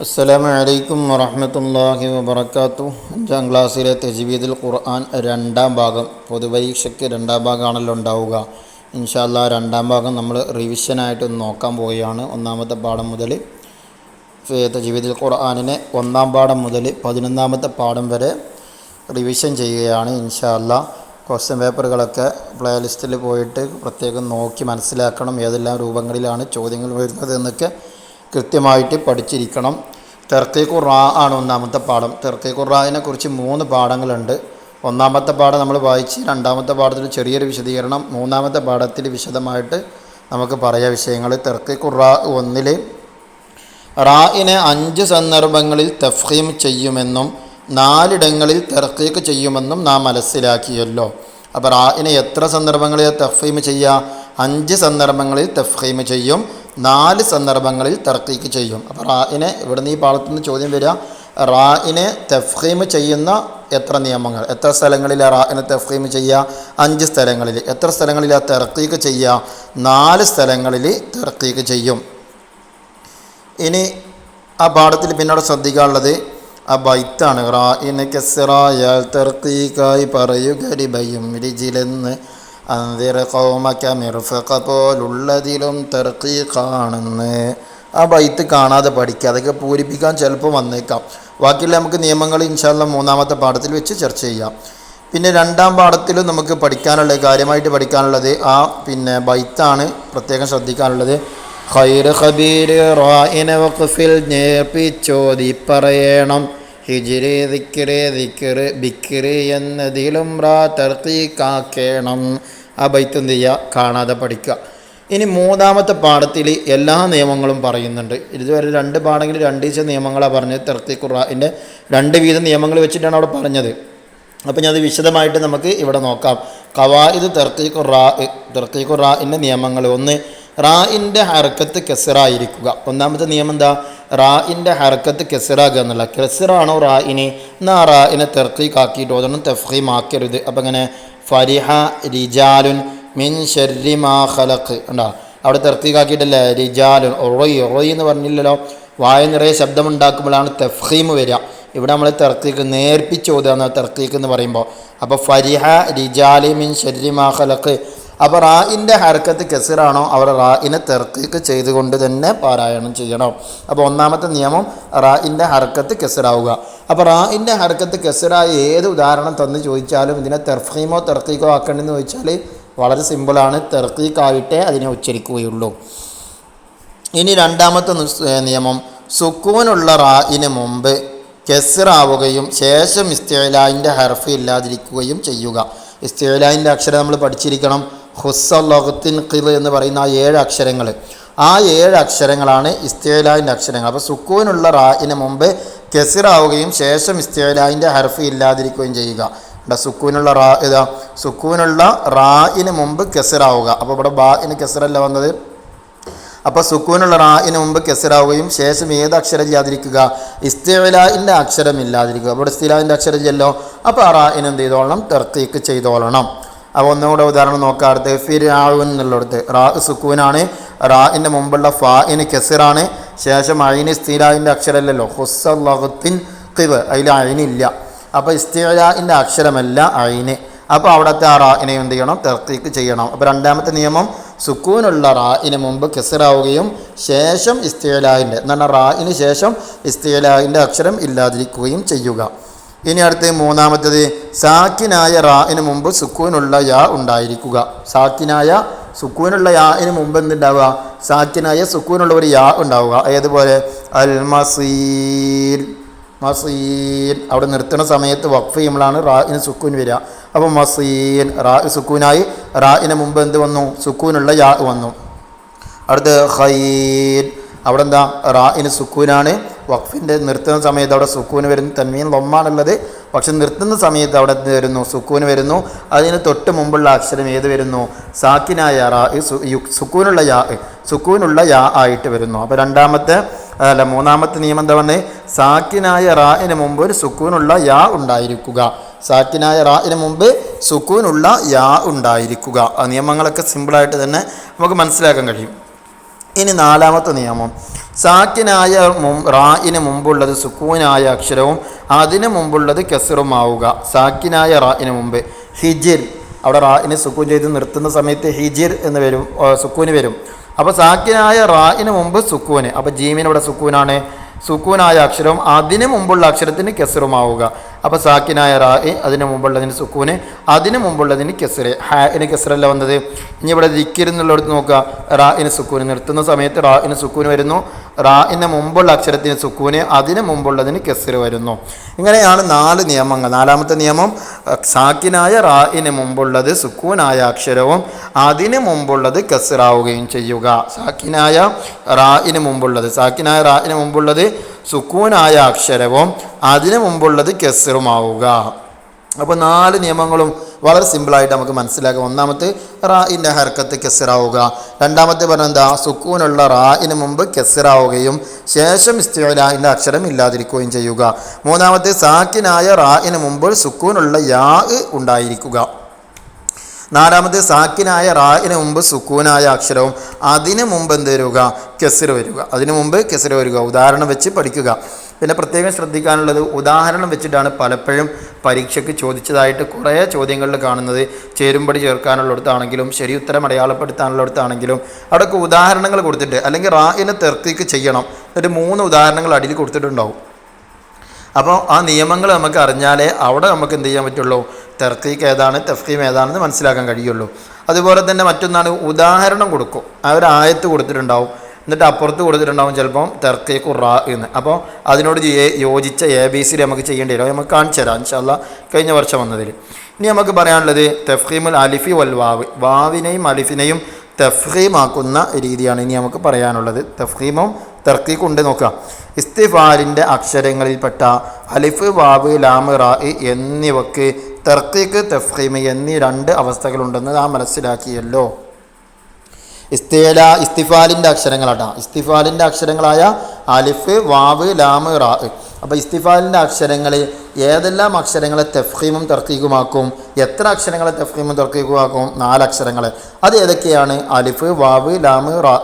അസ്സലാമു അലൈക്കും വറഹ്മത്തുള്ളാഹി വബറകാതുഹു. 5ാം ക്ലാസ്സിലെ തജ്വീദുൽ ഖുർആൻ രണ്ടാം ഭാഗം, പൊതുപരീക്ഷയ്ക്ക് രണ്ടാം ഭാഗമാണല്ലോ ഉണ്ടാവുക. ഇൻഷാ അല്ലാഹ് രണ്ടാം ഭാഗം നമ്മൾ റിവിഷനായിട്ട് നോക്കാൻ പോവുകയാണ്. ഒന്നാമത്തെ പാഠം മുതൽ തജ്വീദുൽ ഖുർആനിനെ ഒന്നാം പാഠം മുതൽ 11ാമത്തെ പാഠം വരെ റിവിഷൻ ചെയ്യുകയാണ് ഇൻഷാ അല്ലാഹ്. ക്വസ്റ്റ്യൻ പേപ്പറുകളൊക്കെ പ്ലേലിസ്റ്റിൽ പോയിട്ട് പ്രത്യേകം നോക്കി മനസ്സിലാക്കണം. ഏതെല്ലാം രൂപങ്ങളിലാണ് ചോദ്യങ്ങൾ വരുന്നത് എന്നൊക്കെ കൃത്യമായിട്ട് പഠിച്ചിരിക്കണം. തർക്കീഖുർ റാ ആണ് ഒന്നാമത്തെ പാഠം. തർക്കീഖുർ റായിനെ കുറിച്ച് 3 പാഠങ്ങളുണ്ട്. ഒന്നാമത്തെ പാഠം നമ്മൾ വായിച്ച്, രണ്ടാമത്തെ പാഠത്തിൽ ചെറിയൊരു വിശദീകരണം, മൂന്നാമത്തെ പാഠത്തിൽ വിശദമായിട്ട് നമുക്ക് പറയാം വിഷയങ്ങൾ. തർക്കീഖുർ റാ 1 റായിനെ 5 സന്ദർഭങ്ങളിൽ തഫ്ഖീം ചെയ്യുമെന്നും 4 ഇടങ്ങളിൽ തർക്കീഖ് ചെയ്യുമെന്നും നാം മനസ്സിലാക്കിയല്ലോ. അപ്പോൾ റായിനെ എത്ര സന്ദർഭങ്ങളിൽ തഫ്ഖീം ചെയ്യുക? 5 സന്ദർഭങ്ങളിൽ തഫ്ഖീം ചെയ്യും, 4 സന്ദർഭങ്ങളിൽ തർക്കീഖ് ചെയ്യും. അപ്പോൾ റായിനെ ഇവിടുന്ന് ഈ പാഠത്തുനിന്ന് ചോദ്യം വരിക, റായിനെ തഫ്ഖീം ചെയ്യുന്ന എത്ര നിയമങ്ങൾ, എത്ര സ്ഥലങ്ങളിലാണ് റായിനെ തഫ്ഖീം ചെയ്യുക? 5 സ്ഥലങ്ങളിൽ. എത്ര സ്ഥലങ്ങളിലാണ് തർക്കീഖ് ചെയ്യുക? 4 സ്ഥലങ്ങളിൽ തർക്കീഖ് ചെയ്യും. ഇനി ആ പാഠത്തിൽ പിന്നീട് ശ്രദ്ധിക്കാനുള്ളത് ആ ബൈത്താണ്. റായിനെ കസ്റായാൽ തർക്കീഖായി പറയുക രിബയും രിജിലെന്ന് അന്തിർ ഖൗമക മിർഫഖ പോലുള്ളതിലും തർക്കീഖാണെന്ന്. ആ ബൈത്ത് കാണാതെ പഠിക്കുക. അതൊക്കെ പൂരിപ്പിക്കാൻ ചിലപ്പോൾ വന്നേക്കാം. ബാക്കിയുള്ള നമുക്ക് നിയമങ്ങൾ ഇൻഷാ അല്ലാഹ് മൂന്നാമത്തെ പാഠത്തിൽ വെച്ച് ചർച്ച ചെയ്യാം. പിന്നെ രണ്ടാം പാഠത്തിലും നമുക്ക് പഠിക്കാനുള്ളത്, കാര്യമായിട്ട് പഠിക്കാനുള്ളത് ആ ബൈത്താണ്. പ്രത്യേകം ശ്രദ്ധിക്കാനുള്ളത് ഖൈർ ഖബീർ റായിനെ വഖഫിൽ നേർപ്പിച്ചോതി പറയണം. ഹിജ്രി ദിക്റ് ദിക്റ് ബിക്റ് എന്നതിലും റാ തർക്കീഖാക്കണം. ആ ബൈത്ത് എന്ത് ചെയ്യുക? കാണാതെ പഠിക്കുക. ഇനി മൂന്നാമത്തെ പാഠത്തിൽ എല്ലാ നിയമങ്ങളും പറയുന്നുണ്ട്. ഇതുവരെ 2 പാഠങ്ങളിൽ 2 നിയമങ്ങളാണ് പറഞ്ഞത്. തർക്കീഖുർ റാഇൻ്റെ 2 വീതം നിയമങ്ങൾ വെച്ചിട്ടാണ് അവിടെ പറഞ്ഞത്. അപ്പോൾ ഞാൻ അത് വിശദമായിട്ട് നമുക്ക് ഇവിടെ നോക്കാം. ഖവായിദ് തർക്കീഖുർ റാഇൻ്റെ നിയമങ്ങൾ. 1, റായിൻ്റെ ഹർക്കത്ത് കെസറായിരിക്കുക. ഒന്നാമത്തെ നിയമം എന്താ? റായിൻ്റെ ഹർക്കത്ത് കെസറാകുക എന്നുള്ള. കെസറാണോ റായിനെ, എന്നാൽ റായിനെ തർക്കീഖാക്കിയിട്ട് ഓതണം, തഫ്ഖീം ആക്കരുത്. അപ്പം അങ്ങനെ ഫരിഹ റിജാലുൻ മിൻ ശർരി മാ ഖലഖ് ഉണ്ടോ? അവിടെ തർക്കീഖാക്കിയിട്ടല്ലേ റിജാലുൻ. ഒറൊയ് എന്ന് പറഞ്ഞില്ലല്ലോ. വായ നിറയെ ശബ്ദമുണ്ടാക്കുമ്പോഴാണ് തഫ്ഖീം വരിക. ഇവിടെ നമ്മൾ തർക്കീഖ് നേർപ്പിച്ച് ഓതുക തർക്കീഖ് എന്ന് പറയുമ്പോൾ. അപ്പോൾ ഫരിഹ റിജാലി മിൻ ശർരി മാ ഖലഖ്. അപ്പോൾ റായിൻ്റെ ഹർക്കത്ത് കെസറാണോ അവർ റായിനെ തർക്കീഖ് ചെയ്തുകൊണ്ട് തന്നെ പാരായണം ചെയ്യണം. അപ്പോൾ ഒന്നാമത്തെ നിയമം റായിൻ്റെ ഹർക്കത്ത് കെസറാവുക. അപ്പോൾ റായിൻ്റെ ഹർക്കത്ത് കെസറായി ഏത് ഉദാഹരണം തന്ന് ചോദിച്ചാലും ഇതിനെ തഫ്ഖീമോ തർക്കീഖോ ആക്കണമെന്ന് ചോദിച്ചാൽ വളരെ സിമ്പിളാണ്. തർക്കീഖായിട്ടേ അതിനെ ഉച്ചരിക്കുകയുള്ളൂ. ഇനി രണ്ടാമത്തെ നിയമം, സുക്കൂനുള്ള റായിന് മുമ്പ് കെസറാവുകയും ശേഷം ഇസ്തിഅലാഇൻ്റെ ഹർഫ് ഇല്ലാതിരിക്കുകയും ചെയ്യുക. ഇസ്തിഅലാഇൻ്റെ അക്ഷരം നമ്മൾ പഠിച്ചിരിക്കണം. ഹുസ്സലഖത്തിൻ ഖിദ് എന്ന് പറയുന്ന ആ 7 അക്ഷരങ്ങൾ. ആ 7 അക്ഷരങ്ങളാണ് ഇസ്തിഅലാഇൻ്റെ അക്ഷരങ്ങൾ. അപ്പോൾ സുക്കൂനുള്ള റായിന് മുമ്പ് കെസറാവുകയും ശേഷം ഇസ്തിഅലാഇൻ്റെ ഹർഫ് ഇല്ലാതിരിക്കുകയും ചെയ്യുക. സുക്കൂനുള്ള റാ ഇതാ, സുക്കൂനുള്ള റായിന് മുമ്പ് കെസറാവുക. അപ്പോൾ ഇവിടെ ബാഇന് കെസറല്ല വന്നത്. അപ്പോൾ സുക്കൂനുള്ള റായിന് മുമ്പ് കെസറാവുകയും ശേഷം ഏത് അക്ഷരം ഇല്ലാതിരിക്കുക? ഇസ്തിഅലാഇൻ്റെ അക്ഷരം ഇല്ലാതിരിക്കുക. അപ്പോൾ ഇസ്തിഅലാഇൻ്റെ അക്ഷരം ഇല്ലല്ലോ. അപ്പോൾ ആ റായിന് എന്ത് ചെയ്തോളണം? തർക്കീഖ് ചെയ്തോളണം. അപ്പോൾ ഒന്നുകൂടെ ഉദാഹരണം നോക്കാം. അടുത്ത് ഫിർഔൻ എന്നുള്ളിടത്ത് റാ സുക്കൂനാണ്, റായിൻ്റെ മുമ്പുള്ള ഫാഇന് കെസറാണ്, ശേഷം ഐന് ഇസ്തിഅലാഇൻ്റെ അക്ഷരമല്ലല്ലോ. ഹുസ്സലഖത്തിൻ ഖിദ്, അതിൽ ഐനില്ല. അപ്പോൾ ഇസ്തിഅലാഇൻ്റെ അക്ഷരമല്ല ഐന്. അപ്പോൾ അവിടുത്തെ ആ റായിനെ എന്ത് ചെയ്യണം? തർക്കീഖ് ചെയ്യണം. അപ്പോൾ രണ്ടാമത്തെ നിയമം, സുക്കൂനുള്ള റായിന് മുമ്പ് കെസറാവുകയും ശേഷം ഇസ്തിഅലാഇൻ്റെ എന്ന് പറഞ്ഞാൽ റായിന് ശേഷം ഇസ്തിഅലാഇൻ്റെ അക്ഷരം ഇല്ലാതിരിക്കുകയും ചെയ്യുക. ഇനി അടുത്ത് മൂന്നാമത്തേത്, സാക്കിനായ റായിന് മുമ്പ് സുക്കൂനുള്ള യാ ഉണ്ടായിരിക്കുക. സാക്കിനായ സുക്കൂനുള്ള യാന് മുമ്പ് എന്തുണ്ടാവുക? സാക്കിനായ സുക്കൂനുള്ള ഒരു യാ ഉണ്ടാവുക. ഏതുപോലെ അൽ മസീർ, മസീൻ. അവിടെ നിർത്തുന്ന സമയത്ത് വഖഫ് ചെയ്യുമ്പോഴാണ് റായിന് സുക്കൂൻ വരിക. അപ്പോൾ മസീൻ റാ സുക്കൂനായി, റായിന് മുമ്പ് എന്ത് വന്നു? സുക്കൂനുള്ള യാ വന്നു. അടുത്ത് ഖൈർ, അവിടെ എന്താ? റായിന് സുക്കൂനാണ്. വഖഫിൻ്റെ നിർത്തുന്ന സമയത്ത് അവിടെ സുക്കൂന് വരുന്നു. തൻവീൻ ലൊമ്മാണുള്ളത്, പക്ഷെ നിർത്തുന്ന സമയത്ത് അവിടെ എന്ത് വരുന്നു? സുക്കൂന് വരുന്നു. അതിന് തൊട്ട് മുമ്പുള്ള അക്ഷരം ഏത് വരുന്നു? സാക്കിനായ റാ, സുക്കൂനുള്ള യാ ആയിട്ട് വരുന്നു. അപ്പോൾ മൂന്നാമത്തെ നിയമം എന്താ പറഞ്ഞത്? സാക്കിനായ റായിന് മുമ്പ് ഒരു സുക്കൂനുള്ള യാ ഉണ്ടായിരിക്കുക. സാക്കിനായ റായിന് മുമ്പ് സുക്കൂനുള്ള യാ ഉണ്ടായിരിക്കുക. ആ നിയമങ്ങളൊക്കെ സിമ്പിളായിട്ട് തന്നെ നമുക്ക് മനസ്സിലാക്കാൻ കഴിയും. ഇനി നാലാമത്തെ നിയമം, സാക്കിനായ റായിന് മുമ്പുള്ളത് സുക്കൂനായ അക്ഷരവും അതിന് മുമ്പുള്ളത് കെസറുമാവുക. സാക്കിനായ റായിന് മുമ്പ് ഹിജിർ, അവിടെ റായിന് സുക്കൂൻ ചെയ്ത് നിർത്തുന്ന സമയത്ത് ഹിജിർ എന്ന് വരും, സുക്കൂന് വരും. അപ്പോൾ സാക്കിനായ റായിന് മുമ്പ് സുക്കൂന്, അപ്പോൾ ജീമിന് ഇവിടെ സുക്കൂനാണ്, സുക്കൂനായ അക്ഷരവും അതിന് മുമ്പുള്ള അക്ഷരത്തിന് കെസറുമാവുക. അപ്പോൾ സാക്കിനായ റായി, അതിന് മുമ്പുള്ളതിന് സുക്കൂന്, അതിന് മുമ്പുള്ളതിന് കെസറ്. ഹാഇന് കെസറല്ല വന്നത്. ഇനി ഇവിടെ ദിക്കിരുന്നുള്ളിടത്ത് നോക്കുക, റായിന് സുക്കൂന് നിർത്തുന്ന സമയത്ത് റായിന് സുക്കൂന് വരുന്നു, റായിന് മുമ്പുള്ള അക്ഷരത്തിന് സുക്കൂന്, അതിന് മുമ്പുള്ളതിന് കെസറ് വരുന്നു. ഇങ്ങനെയാണ് 4 നിയമങ്ങൾ. നാലാമത്തെ നിയമം, സാക്കിനായ റായിന് മുമ്പുള്ളത് സുക്കൂനായ അക്ഷരവും അതിന് മുമ്പുള്ളത് കെസറാവുകയും ചെയ്യുക. സാക്കിനായ റായിന് മുമ്പുള്ളത് സുക്കൂനായ അക്ഷരവും അതിന് മുമ്പുള്ളത് കെസറുമാവുക. അപ്പോൾ 4 നിയമങ്ങളും വളരെ സിമ്പിളായിട്ട് നമുക്ക് മനസ്സിലാക്കാം. ഒന്നാമത്തെ റായിൻ്റെ ഹർക്കത്ത് കെസറാവുക. രണ്ടാമത്തെ പറഞ്ഞാൽ എന്താ, സുക്കൂനുള്ള റായിന് മുമ്പ് കെസറാവുകയും ശേഷം ഇസ്തിഅലാൻ്റെ അക്ഷരം ഇല്ലാതിരിക്കുകയും ചെയ്യുക. മൂന്നാമത്തെ സാക്കിനായ റായിന് മുമ്പ് സുക്കൂനുള്ള യാ ഉണ്ടായിരിക്കുക. നാലാമത്തെ സാക്കിനായ റായിന് മുമ്പ് സുക്കൂനായ അക്ഷരവും അതിന് മുമ്പ് എന്ത് വരിക, കെസറ് വരിക. അതിന് മുമ്പ് കെസറ് വരിക. ഉദാഹരണം വെച്ച് പഠിക്കുക. പിന്നെ പ്രത്യേകം ശ്രദ്ധിക്കാനുള്ളത്, ഉദാഹരണം വെച്ചിട്ടാണ് പലപ്പോഴും പരീക്ഷയ്ക്ക് ചോദിച്ചതായിട്ട് കുറേ ചോദ്യങ്ങളിൽ കാണുന്നത്. ചേരുംപടി ചേർക്കാനുള്ളിടത്താണെങ്കിലും ശരി ഉത്തരം അടയാളപ്പെടുത്താനുള്ളിടത്താണെങ്കിലും അവിടെയൊക്കെ ഉദാഹരണങ്ങൾ കൊടുത്തിട്ട്, അല്ലെങ്കിൽ റായിനെ തെർക്കീക്ക് ചെയ്യണം, എന്നിട്ട് 3 ഉദാഹരണങ്ങൾ അടിയിൽ കൊടുത്തിട്ടുണ്ടാവും. അപ്പോൾ ആ നിയമങ്ങൾ നമുക്ക് അറിഞ്ഞാലേ അവിടെ നമുക്ക് എന്ത് ചെയ്യാൻ പറ്റുള്ളൂ, തെർക്കീക്ക് ഏതാണ് തഫ്ഹീം ഏതാണെന്ന് മനസ്സിലാക്കാൻ കഴിയുള്ളൂ. അതുപോലെ തന്നെ മറ്റൊന്നാണ്, ഉദാഹരണം കൊടുക്കും. ആ ഒരു ആയത്ത് കൊടുത്തിട്ടുണ്ടാവും, എന്നിട്ട് അപ്പുറത്ത് കൊടുത്തിട്ടുണ്ടാവും ചിലപ്പം തെർക്കീഖു റാ എന്ന്. അപ്പോൾ അതിനോട് യോജിച്ച ABC നമുക്ക് ചെയ്യേണ്ടി വരും. നമുക്ക് കാണിച്ചു തരാം ഇൻഷാ അല്ലാഹ് കഴിഞ്ഞ വർഷം വന്നതിൽ. ഇനി നമുക്ക് പറയാനുള്ളത് തഫ്ഹീമുൽ അലിഫി വൽ വാവ്, വാവിനെയും അലിഫിനെയും തഫ്ഹീമാക്കുന്ന രീതിയാണ് ഇനി നമുക്ക് പറയാനുള്ളത്. തഫ്ഹീമും തർക്കീഖും ഉണ്ട് നോക്കുക. ഇസ്തിഫാലിൻ്റെ അക്ഷരങ്ങളിൽപ്പെട്ട അലിഫ്, വാവ്, ലാം, റാ എന്നിവക്ക് തർക്കീഖ്, തഫ്ഹീം എന്നീ 2 അവസ്ഥകളുണ്ടെന്ന് നാം മനസ്സിലാക്കിയല്ലോ. ഇസ്തിഫാലിൻ്റെ അക്ഷരങ്ങളാണ്. ഇസ്തിഫാലിൻ്റെ അക്ഷരങ്ങളായ അലിഫ്, വാവ്, ലാം, റാ. അപ്പോൾ ഇസ്തിഫാലിൻ്റെ അക്ഷരങ്ങൾ ഏതെല്ലാം അക്ഷരങ്ങളെ തഫ്ഹീമും തർക്കീഖുമാക്കും? എത്ര അക്ഷരങ്ങളെ തഫ്ഹീമും തർക്കീഖുമാക്കും? 4 അക്ഷരങ്ങൾ. അത് ഏതൊക്കെയാണ്? അലിഫ്, വാവ്, ലാം, റാ.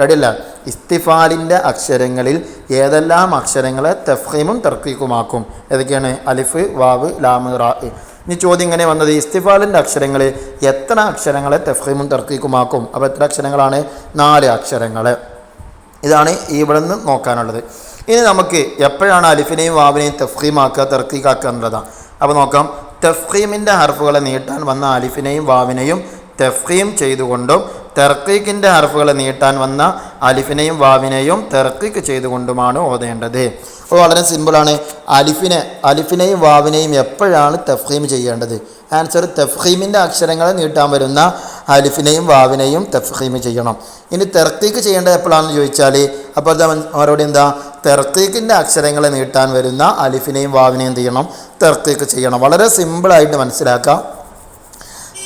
റെഡിയല്ല? ഇസ്തിഫാലിൻ്റെ അക്ഷരങ്ങളിൽ ഏതെല്ലാം അക്ഷരങ്ങളെ തഫ്ഹീമും തർക്കീഖുമാക്കും? ഏതൊക്കെയാണ്? അലിഫ്, വാവ്, ലാം, റാ. ഇനി ചോദ്യം ഇങ്ങനെ വന്നത്, ഇസ്തിഫാലിൻ്റെ അക്ഷരങ്ങൾ എത്ര അക്ഷരങ്ങളെ തഫ്ഹീമും തർക്കീഖുമാക്കും? അപ്പോൾ എത്ര അക്ഷരങ്ങളാണ്? 4 അക്ഷരങ്ങൾ. ഇതാണ് ഇവിടെ നിന്ന് നോക്കാനുള്ളത്. ഇനി നമുക്ക് എപ്പോഴാണ് അലിഫിനെയും വാവിനെയും തഫ്ഹീമാക്കുക തർക്കീഖാക്കുക എന്നുള്ളതാണ്. അപ്പോൾ നോക്കാം. തഫ്ഹീമിൻ്റെ ഹർഫുകളെ നീട്ടാൻ വന്ന അലിഫിനെയും വാവിനെയും തഫ്ഹീം ചെയ്തുകൊണ്ടും തർക്കീഖിൻ്റെ ഹർഫുകളെ നീട്ടാൻ വന്ന അലിഫിനെയും വാവിനെയും തർക്കീഖ് ചെയ്തുകൊണ്ടുമാണ് ഓതേണ്ടത്. അപ്പോൾ വളരെ സിമ്പിളാണ്. അലിഫിനെയും വാവിനെയും എപ്പോഴാണ് തഫ്ഹീം ചെയ്യേണ്ടത്? ആൻസർ, തഫ്ഹീമിൻ്റെ അക്ഷരങ്ങളെ നീട്ടാൻ വരുന്ന അലിഫിനെയും വാവിനെയും തഫ്ഹീം ചെയ്യണം. ഇനി തർക്കീഖ് ചെയ്യേണ്ടത് എപ്പോഴാണെന്ന് ചോദിച്ചാൽ അപ്പോൾ അവരോട് എന്താ, തർക്കീഖിൻ്റെ അക്ഷരങ്ങളെ നീട്ടാൻ വരുന്ന അലിഫിനെയും വാവിനെയും എന്ത് ചെയ്യണം? തർക്കീഖ് ചെയ്യണം. വളരെ സിമ്പിളായിട്ട് മനസ്സിലാക്കാം.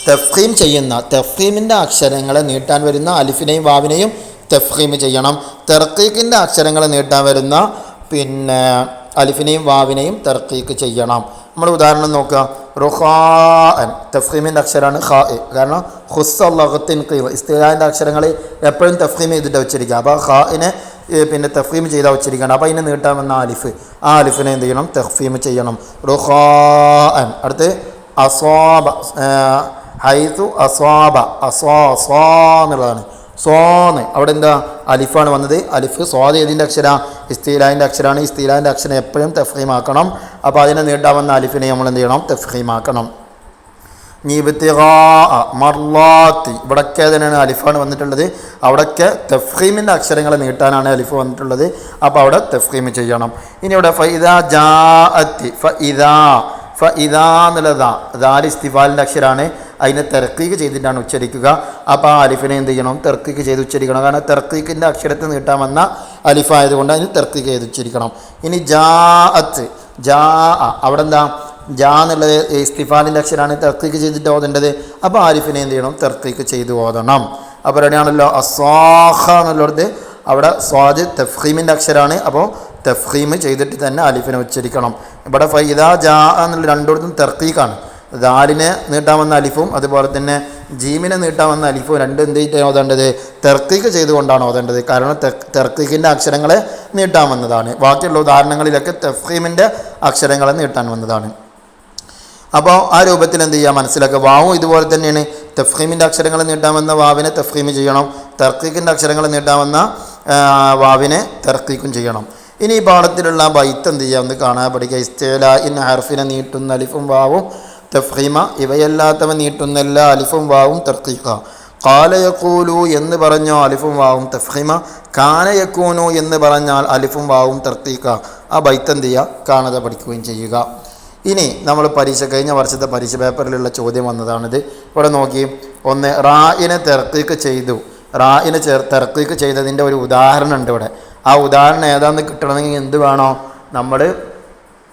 തഫ്ഹീമിൻ്റെ അക്ഷരങ്ങളെ നീട്ടാൻ വരുന്ന അലിഫിനെയും വാവിനെയും തഫ്ഹീം ചെയ്യണം. തർക്കീഖിൻ്റെ അക്ഷരങ്ങളെ നീട്ടാൻ വരുന്ന അലിഫിനെയും വാവിനെയും തർക്കീഖ് ചെയ്യണം. നമ്മൾ ഉദാഹരണം നോക്കുക. റുഹാൻ തഫ്ഹീമിൻ്റെ അക്ഷരമാണ് ഖാ. കാരണം ഹുസ്സല്ലഖത്തിൻ ഖീൽ ഇസ്തിലാഹിൻ്റെ അക്ഷരങ്ങൾ എപ്പോഴും തഫ്ഹീം ചെയ്തിട്ട് വെച്ചിരിക്കുക. അപ്പോൾ ഖാഇനെ തഫ്ഹീം ചെയ്താൽ വെച്ചിരിക്കണം. അപ്പോൾ അതിനെ നീട്ടാൻ വന്ന അലിഫ്, ആ അലിഫിനെ എന്ത് ചെയ്യണം? തഫ്ഹീം ചെയ്യണം. റുഹാൻ. അടുത്ത് അസ്വാബ, ഹൈതു അസ്വാബ, അസ്വാ എന്നുള്ളതാണ്. സ്വാന്ന് അവിടെ എന്താ, അലിഫാണ് വന്നത്. അലിഫ് സ്വാദ് ഏതിൻ്റെ അക്ഷര? ഇസ്തിലാഹിൻ്റെ അക്ഷരമാണ്. ഇസ്തിലാഹിൻ്റെ അക്ഷരം എപ്പോഴും തഫ്ഹീമാക്കണം. അപ്പോൾ അതിനെ നീട്ടാൻ വന്ന അലിഫിനെ നമ്മൾ എന്ത് ചെയ്യണം? തഫ്ഹീമാക്കണം. ഇബ്തിഗാ മർലാത്തി, ഇവിടൊക്കെ തന്നെയാണ് അലിഫാണ് വന്നിട്ടുള്ളത്. അവിടൊക്കെ തഫ്ഹീമിൻ്റെ അക്ഷരങ്ങളെ നീട്ടാനാണ് അലിഫ് വന്നിട്ടുള്ളത്. അപ്പോൾ അവിടെ തഫ്ഹീം ചെയ്യണം. ഇനി ഇവിടെ ഫഇദാ ജാഅത്തി, ഫഇദാ എന്നുള്ളതാ ദാൽ ഇസ്തിഫാലിൻ്റെ അക്ഷരമാണ്. അതിനെ തർക്കീഖ് ചെയ്തിട്ടാണ് ഉച്ചരിക്കുക. അപ്പോൾ ആ അലിഫിനെ എന്ത് ചെയ്യണം? തർക്കീഖ് ചെയ്ത് ഉച്ചരിക്കണം. കാരണം തർക്കീഖിൻ്റെ അക്ഷരത്തിൽ നീട്ടാൻ വന്ന അലിഫായതുകൊണ്ട് അതിന് തർക്കീഖ് ചെയ്ത് ഉച്ചരിക്കണം. ഇനി ജാഅത്ത്, അവിടെ എന്താ, ജാ എന്നുള്ളത് ഇസ്തിഫാലിൻ്റെ അക്ഷരമാണ്. തർക്കീഖ് ചെയ്തിട്ട് ഓതേണ്ടത്. അപ്പോൾ ആലിഫിനെ എന്ത് ചെയ്യണം? തർക്കീഖ് ചെയ്ത് ഓതണം. അപ്പോൾ എവിടെയാണല്ലോ അസ്വാഖ എന്നുള്ളത്, അവിടെ സ്വാദ് തഫ്ഹീമിൻ്റെ അക്ഷരമാണ്. അപ്പോൾ തഫ്ഹീം ചെയ്തിട്ട് തന്നെ അലിഫിനെ ഉച്ചരിക്കണം. ഇവിടെ ഫഇദാ ജാ എന്നുള്ള 2 തർക്കീഖാണ്. ദാലിനെ നീട്ടാൻ വന്ന അലിഫും അതുപോലെ തന്നെ ജീമിനെ നീട്ടാൻ വന്ന അലിഫ് രണ്ട് എന്ത് ചെയ്തിട്ട് ഓതേണ്ടത്? തർക്കീക്ക് ചെയ്തുകൊണ്ടാണ് ഓതേണ്ടത്. കാരണം തർക്കീക്കിൻ്റെ അക്ഷരങ്ങളെ നീട്ടാൻ വന്നതാണ്. ബാക്കിയുള്ള ഉദാഹരണങ്ങളിലൊക്കെ തഫ്ഖീമിൻ്റെ അക്ഷരങ്ങളെ നീട്ടാൻ വന്നതാണ്. അപ്പോൾ ആ രൂപത്തിൽ എന്ത് ചെയ്യുക, മനസ്സിലാക്കുക. വാവും ഇതുപോലെ തന്നെയാണ്. തഫ്ഖീമിൻ്റെ അക്ഷരങ്ങൾ നീട്ടാമെന്ന വാവിനെ തഫ്ഖീം ചെയ്യണം, തർക്കീക്കിൻ്റെ അക്ഷരങ്ങൾ നീട്ടാമെന്ന വാവിനെ തർക്കീക്കും ചെയ്യണം. ഇനി ഈ പാഠത്തിലുള്ള ബൈത്ത് എന്ത് ചെയ്യുക, ഒന്ന് കാണാൻ പഠിക്കുക. ഇസ്തിലാഇൻ ഹർഫിനെ നീട്ടുന്ന അലിഫും വാവും തഫ്ഖീമ, ഇവയല്ലാത്തവ നീട്ടുന്ന എല്ലാ അലിഫും വാവും തർക്കീഖ. ഖാല യഖൂലു എന്ന് പറഞ്ഞോ അലിഫും വാവും തഫ്ഖീമ, കാന യകൂനു എന്ന് പറഞ്ഞാൽ അലിഫും വാവും തർക്കീഖ. ആ ബൈത്ത് എന്ത് ചെയ്യുക, കാണാതെ പഠിക്കുകയും ചെയ്യുക. ഇനി നമ്മൾ കഴിഞ്ഞ വർഷത്തെ പരീക്ഷ പേപ്പറിലുള്ള ചോദ്യം വന്നതാണിത്. ഇവിടെ നോക്കി, ഒന്ന് റായിനെ തർക്കീക്ക് ചെയ്തു. റായിനെ തർക്കീക്ക് ചെയ്തതിൻ്റെ ഒരു ഉദാഹരണം ഉണ്ട് ഇവിടെ. ആ ഉദാഹരണം ഏതാണെന്ന് കിട്ടണമെങ്കിൽ എന്ത് വേണോ, നമ്മൾ